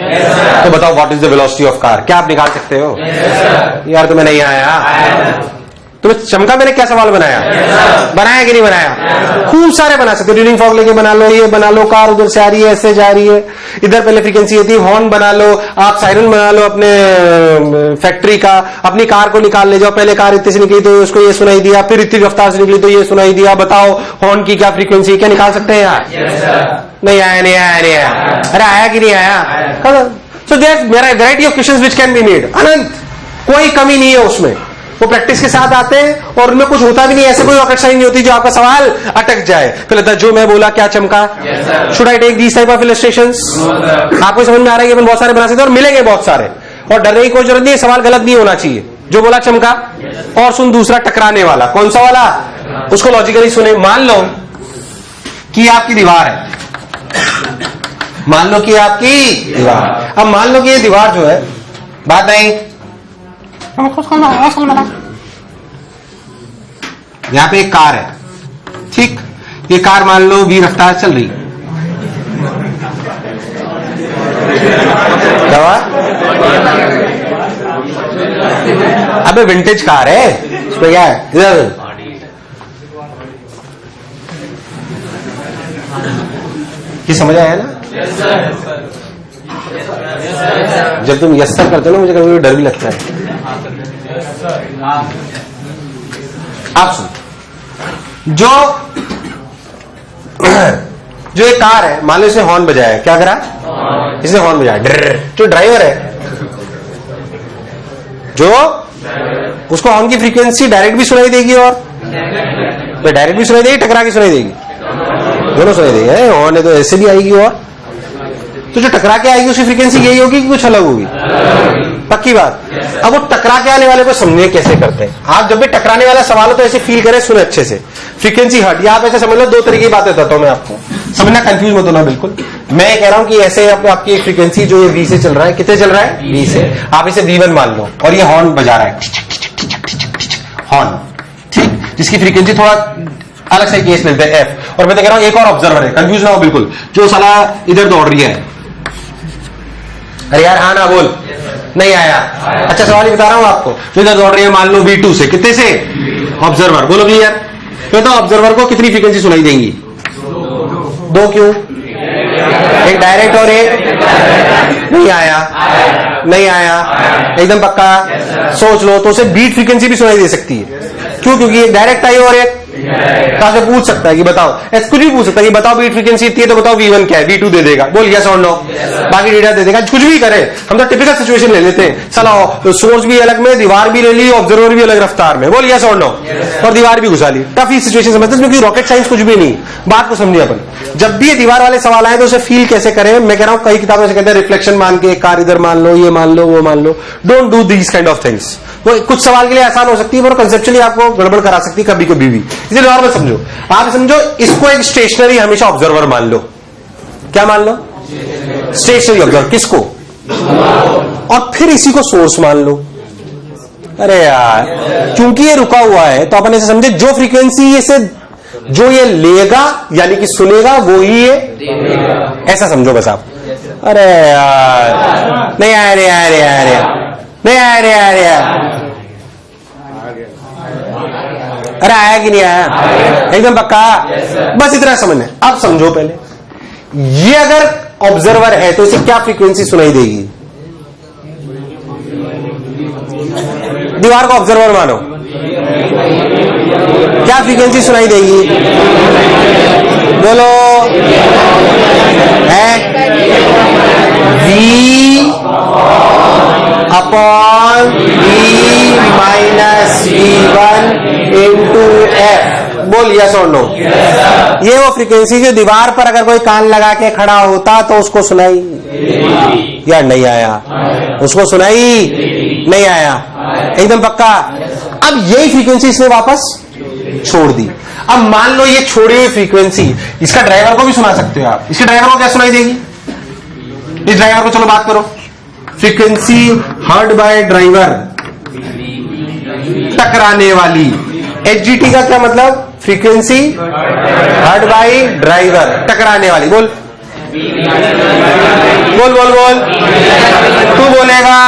तो बताओ what is the velocity of car, क्या आप निकाल सकते हो? यार तुम्हें नहीं आया? तुम्हें चमका मैंने क्या सवाल बनाया? बनाया कि नहीं बनाया? खूब सारे बना सकते हो, ट्यूनिंग फॉर्क लेके बना लो, ये बना लो, कार उधर से आ रही है, ऐसे जा रही है, इधर पहले फ्रीक्वेंसी ये थी, हॉर्न बना लो, आप सायरन बना लो अपने फैक्ट्री का, अपनी कार को निकाल ले जाओ, पहले कार इतने से निकली तो उसको ये सुनाई दिया, फिर इतनी रफ्तार से निकली तो ये सुनाई दिया, बताओ हॉर्न की क्या फ्रीक्वेंसी, क्या निकाल सकते हैं यार? नहीं आया, नहीं आया, नहीं आया। अरे आया कि नहीं आया? So there variety of questions which can be made, अनंत, कोई कमी नहीं है उसमें। वो प्रैक्टिस के साथ आते हैं और उनमें कुछ होता भी नहीं, ऐसे कोई रॉकेट साइंस नहीं होती जो आपका सवाल अटक जाए। फिर जो मैं बोला क्या चमका, should I take these type of illustrations? आपको समझ में आ रहा है कि अपन बहुत सारे बना सकते हैं और मिलेंगे बहुत सारे, और डरने की कोई जरूरत नहीं है, सवाल गलत नहीं होना चाहिए। जो बोला चमका, और सुन दूसरा टकराने वाला, कौन सा वाला, उसको लॉजिकली सुने। मान लो कि आपकी दीवार है, मान लो कि आपकी दीवार, अब मान लो कि ये दीवार जो है, बात नहीं, यहां पे एक कार है, ठीक, ये कार मान लो 20 रफ्तार चल रही, क्या? अबे विंटेज कार है, इसमें क्या है, इधर ये समझ आया ना? जब तुम यस सर करते हो ना, मुझे कभी डर भी लगता है। आप सुन, जो एक कार है, मान लो इसने हॉर्न बजाया, क्या करा, इसने हॉर्न बजाया, जो ड्राइवर है, जो उसको हॉर्न की फ्रीक्वेंसी डायरेक्ट भी सुनाई देगी और डायरेक्ट भी सुनाई देगी, टकरा के सुनाई देगी, दोनों सुनाई देगी। हॉर्न है तो ऐसे भी आएगी, और तो जो टकरा के आएगी उसकी फ्रीक्वेंसी यही होगी कि कुछ अलग होगी? पक्की बात। अब वो टकरा के आने वाले को समझने कैसे करते हैं? आप जब भी टकराने वाला सवाल हो तो ऐसे फील करें, सुने अच्छे से, फ्रीक्वेंसी हट, या आप ऐसे समझ लो, दो तरीके की बातें बताता हूं मैं आपको, समझना, कंफ्यूज मत होना बिल्कुल। मैं कह रहा हूं कि ऐसे आपकी फ्रीक्वेंसी जो ये V से चल रहा है, कितने चल रहा है? V से। आप इसे V1 मान लो, और ये हॉर्न बजा रहा है, हॉर्न, ठीक, जिसकी फ्रीक्वेंसी थोड़ा अलग से केस मिलते हैं F। और मैं तो कह रहा हूं एक और ऑब्जर्वर है, कंफ्यूज ना हो बिल्कुल, जो साला इधर दौड़ रही है। अरे यार हाँ ना बोल, नहीं आया? अच्छा सवाल ही बता रहा हूं आपको, जो इधर दौड़ रही है मान लो V2 से, कितने से? ऑब्जर्वर, बोलो क्लियर? तो ऑब्जर्वर को कितनी फ्रीक्वेंसी सुनाई देंगी? दो, क्यों? एक डायरेक्ट और एक नहीं आया, नहीं आया, एकदम पक्का? सोच लो, तो उसे बीट फ्रीक्वेंसी भी सुनाई दे सकती है। क्यों? क्योंकि एक डायरेक्ट आई और एक कहां से पूछ सकता है कि बताओ, ऐसे कुछ भी पूछ सकता है कि बताओ बीट फ्रीक्वेंसी इतनी है तो बताओ V1 क्या है, V2 दे देगा, बोल यस और नो, बाकी डेटा दे देगा, कुछ भी करे। हम तो टिपिकल सिचुएशन ले लेते हैं, चलो तो सोर्स भी अलग में, दीवार भी ले ली, ऑब्जर्वर भी अलग रफ्तार में, बोल यस और नो, और दीवार भी घुसा ली। टफी सिचुएशन समझते हैं, क्योंकि रॉकेट साइंस कुछ भी नहीं, बात को समझिए अपन। जब भी ये दीवार वाले सवाल आए तो उसे फील कैसे करें? मैं कह रहा हूं कई किताबों से कहते हैं रिफ्लेक्शन मान के, कार इधर मान लो, ये मान लो, वो मान लो, don't do these kind of things. वो कुछ सवाल के लिए आसान हो सकती है पर कंसेप्चुअली आपको गड़बड़ करा सकती है कभी कभी भी, इसलिए नॉर्मल समझो। आप समझो इसको एक स्टेशनरी हमेशा ऑब्जर्वर मान लो, क्या मान लो? स्टेशनरी ऑब्जर्वर, किसको? और फिर इसी को सोर्स मान लो। अरे यार, क्योंकि ये रुका हुआ है तो अपन ऐसे समझे, जो फ्रीक्वेंसी ये से जो ये लेगा यानी कि सुनेगा वो ही ये ऐसा समझो बस आप। अरे यार नहीं आया रे, आया रे, आया रे, नहीं आया रे, आया रे, अरे आया कि नहीं आया? एकदम पक्का? बस इतना समझना। अब समझो पहले, ये अगर ऑब्जर्वर है तो इसे क्या फ्रीक्वेंसी सुनाई देगी? दीवार को ऑब्जर्वर मानो, क्या फ्रीक्वेंसी सुनाई देगी? बोलो, है V upon V minus V1 into F। बोल यस और नो। ये वो फ्रीक्वेंसी जो दीवार पर अगर कोई कान लगा के खड़ा होता तो उसको सुनाई या नहीं आया? उसको सुनाई नहीं आया, एकदम पक्का। अब यही फ्रीक्वेंसी इसने वापस छोड़ दी। अब मान लो ये छोड़ी हुई फ्रीक्वेंसी इसका ड्राइवर को भी सुना सकते हो आप। इसके ड्राइवर को क्या सुनाई देगी? इस ड्राइवर को चलो बात करो, फ्रीक्वेंसी हर्ड बाय ड्राइवर, टकराने वाली। HGT का क्या मतलब? फ्रीक्वेंसी हर्ड बाय ड्राइवर, टकराने वाली। बोल बोल बोल बोल, तू बोलेगा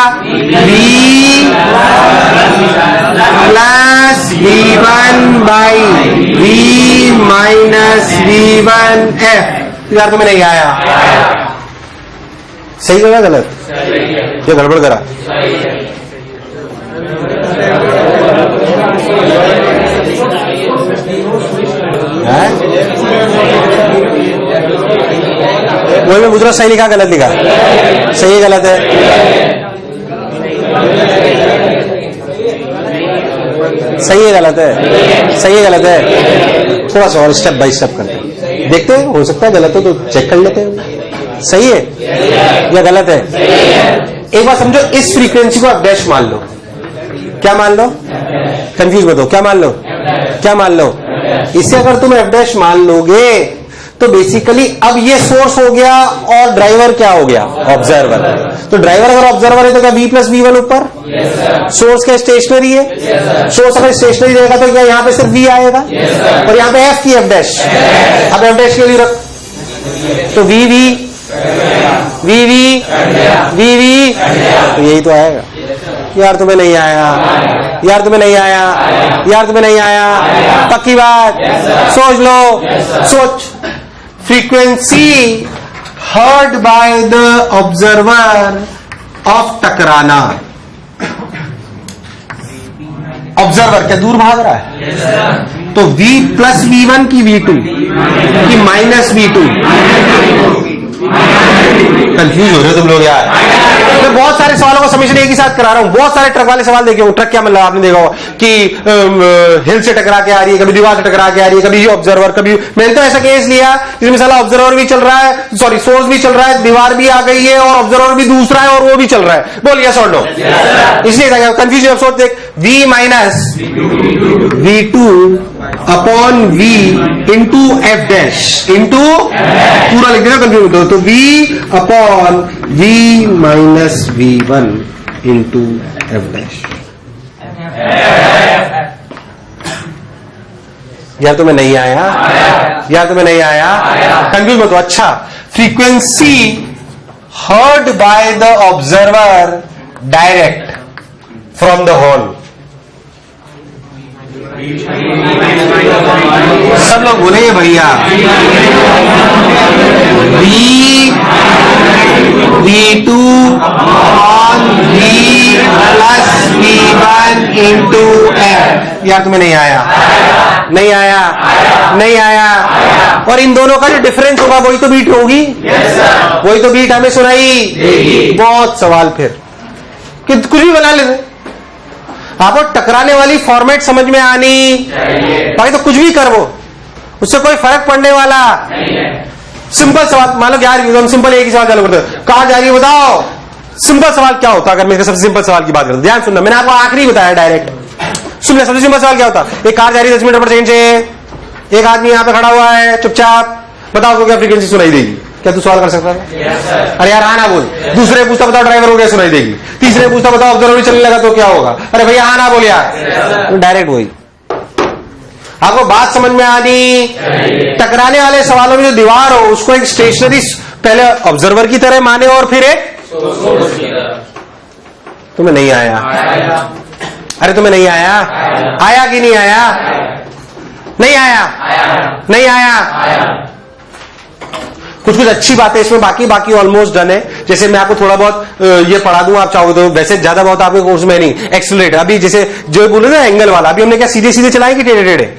V plus V1 by V minus V1 F। यार तुम्हें नहीं आया? सही करा गलत? ये गड़बड़ करा? वही मैं पूछ रहा, सही लिखा गलत लिखा? सही है गलत है? सही है गलत है? सही है गलत है? थोड़ा सा और स्टेप बाय स्टेप करते हैं, देखते हैं, हो सकता है गलत हो तो चेक कर लेते हैं। सही है या गलत है? एक बात समझो, इस फ्रीक्वेंसी को आप डैश मान लो। क्या मान लो? कंफ्यूज मत हो, क्या मान लो? क्या मान लो? इसे अगर तुम F डैश मान लोगे तो बेसिकली अब ये सोर्स हो गया और ड्राइवर क्या हो गया? ऑब्जर्वर। तो ड्राइवर अगर ऑब्जर्वर है तो क्या V प्लस V1 ऊपर? सोर्स क्या स्टेशनरी है? सोर्स अगर स्टेशनरी रहेगा तो क्या यहाँ पे सिर्फ V आएगा? और यहाँ पे F की F डैश। अब F डैश के लिए रख, तो VV VV VV, तो यही तो आएगा। यार तुम्हें नहीं आया, यार तुम्हें नहीं आया, यार तुम्हें नहीं आया, पक्की बात? सोच लो, सोच। Frequency heard by the observer of टकराना। ऑब्जर्वर क्या दूर भाग रहा है? तो V प्लस V1 की V2 की माइनस V2। कंफ्यूज हो रहे हो तुम लोग यार। मैं मैं बहुत सारे सवालों का समीशन एक ही साथ करा रहा हूं, बहुत सारे ट्रक वाले सवाल देखे हूं। ट्रक क्या मतलब आपने देखा होगा कि हिल से टकरा के आ रही है, कभी दीवार से टकरा के आ रही है, कभी ऑब्जर्वर, कभी मैंने तो ऐसा केस लिया जिसमें साला ऑब्जर्वर भी चल रहा है, सॉरी सोर्स भी चल रहा है, दीवार भी आ गई है और ऑब्जर्वर भी दूसरा है और वो भी चल रहा है। बोल यस और नो? इसलिए कंफ्यूजन अब सोच देख, V minus V2 upon V into F dash into पूरा लिख देना, कंफ्यूज हो तो V upon V minus V1 into F dash. या तुम्हें नहीं आया? या तुम्हें नहीं आया? कंफ्यूज मत हो। अच्छा, frequency heard by the observer direct from the hall. सब लोग बोलेंगे भैया V2 on V plus V1 into F। यार तुम्हें नहीं आया? नहीं आया? नहीं आया? और इन दोनों का जो डिफरेंस होगा वही तो बीट होगी, वही तो बीट हमें सुनाई। बहुत सवाल फिर कि कुछ भी बना लेते, आपको टकराने वाली फॉर्मेट समझ में आनी बाकी तो कुछ भी कर वो, उससे कोई फर्क पड़ने वाला सिंपल सवाल। मान लो यार हम सिंपल एक ही सवाल चालू करते हैं, कहां जा रही है बताओ। सिंपल सवाल क्या होता है? अगर मैं सबसे सिंपल सवाल की बात करता हूं, ध्यान सुनना, मैंने आपको आखिरी बताया डायरेक्ट सुन ले। सबसे सिंपल सवाल क्या होता है? एक कार जा रही है 10 मीटर पर सेकंड से, एक आदमी यहां पे खड़ा हुआ है चुपचाप, बताओ तो क्या फ्रीक्वेंसी सुनाई देगी? क्या तू सवाल कर सकता है? अरे यार हाँ ना बोल। दूसरे पूछता बताओ ड्राइवर हो गया, सुनाई देगी। तीसरे पूछता बताओ ऑब्जर्वर भी चलने लगा तो क्या होगा? अरे भैया हाँ ना बोल यार, डायरेक्ट वही। आपको बात समझ में आनी? टकराने वाले सवालों में जो दीवार हो उसको एक स्टेशनरी पहले ऑब्जर्वर की तरह माने और फिर एक तुम्हें नहीं आया? अरे तुम्हें नहीं आया? आया कि नहीं आया? नहीं आया? नहीं आया? कुछ कुछ अच्छी बातें इसमें, बाकी ऑलमोस्ट डन है। जैसे मैं आपको थोड़ा बहुत ये पढ़ा दूं, आप चाहो तो, वैसे ज्यादा बहुत आपके कोर्स में नहीं। एक्सेलरेटर अभी जैसे जो बोले ना एंगल वाला, अभी हमने क्या सीधे सीधे चलाए कि टेढ़े टेढ़े?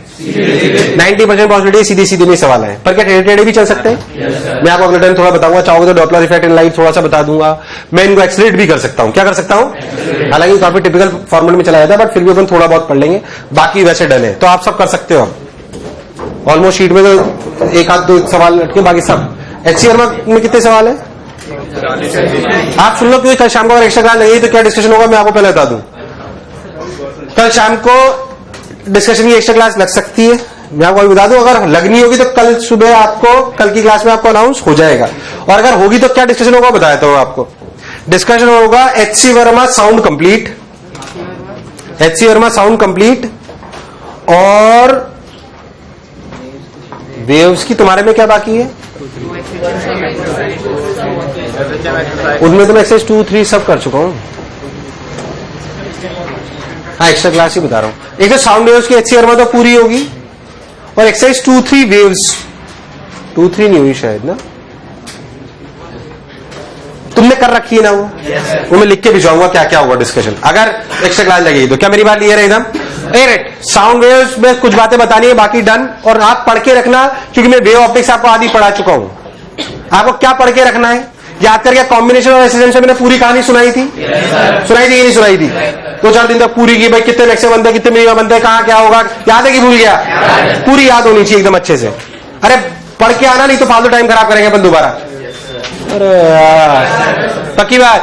90% पॉसिबिलिटी सीधी सीधी नहीं सवाल है, पर क्या टेढ़े टेढ़े भी चल सकते हैं? मैं आपको अगले टाइम थोड़ा बताऊंगा, चाहोगे तो डॉपलर इफेक्ट इन लाइट थोड़ा सा बता दूंगा। मैं इनको एक्सेलरेट भी कर सकता हूं। क्या कर सकता हूं? हालांकि काफी टिपिकल फॉर्मेट में चला जाता है, बट फिर भी अपन थोड़ा बहुत पढ़ लेंगे। बाकी वैसे डन है, तो आप सब कर सकते हो। ऑलमोस्ट शीट में तो एक आध दो सवाल लटके, बाकी सब। HCR में कितने सवाल है? आप सुन लो, क्योंकि कल शाम को अगर एक्स्ट्रा क्लास लगी तो क्या डिस्कशन होगा मैं आपको पहले बता दूं। कल शाम को डिस्कशन की एक्स्ट्रा क्लास लग सकती है, मैं आपको बता दूं। अगर लगनी होगी तो कल सुबह आपको, कल की क्लास में आपको अनाउंस हो जाएगा। और अगर होगी तो क्या डिस्कशन होगा बताया हूं आपको। डिस्कशन होगा HC Verma sound complete, HC Verma sound complete, और वेव्स की तुम्हारे में क्या बाकी है? उनमें तो मैं एक्सरसाइज 2, 3 सब कर चुका हूं। हाँ, एक्स्ट्रा क्लास ही बता रहा हूं। एक तो साउंड वेव्स की HC वर्मा तो पूरी होगी, और एक्सरसाइज 2, 3 वेव्स, 2, 3 नहीं हुई शायद ना, तुमने कर रखी है ना वो मैं लिख के भिजवाऊंगा क्या क्या होगा डिस्कशन अगर एक्स्ट्रा क्लास लगेगी तो। क्या मेरी बात क्लियर है एकदम? साउंड वेव्स में कुछ बातें बतानी है, बाकी डन। और आप पढ़ के रखना, क्योंकि मैं वेव ऑप्टिक्स आपको आदि पढ़ा चुका हूं। आपको क्या पढ़ के रखना है? याद करके कॉम्बिनेशन और एसोसिएशन से मैंने पूरी कहानी सुनाई थी, सुनाई थी कि नहीं सुनाई थी? 2-4 दिन तक पूरी की, भाई कितने लेक्चर बनते हैं, कितने मिनिमम बनते हैं, कहां क्या होगा, याद है कि भूल गया? पूरी याद होनी चाहिए एकदम अच्छे से। अरे पढ़ के आना, नहीं तो फालतू टाइम खराब करेंगे अपन दोबारा। अरे पक्की बात।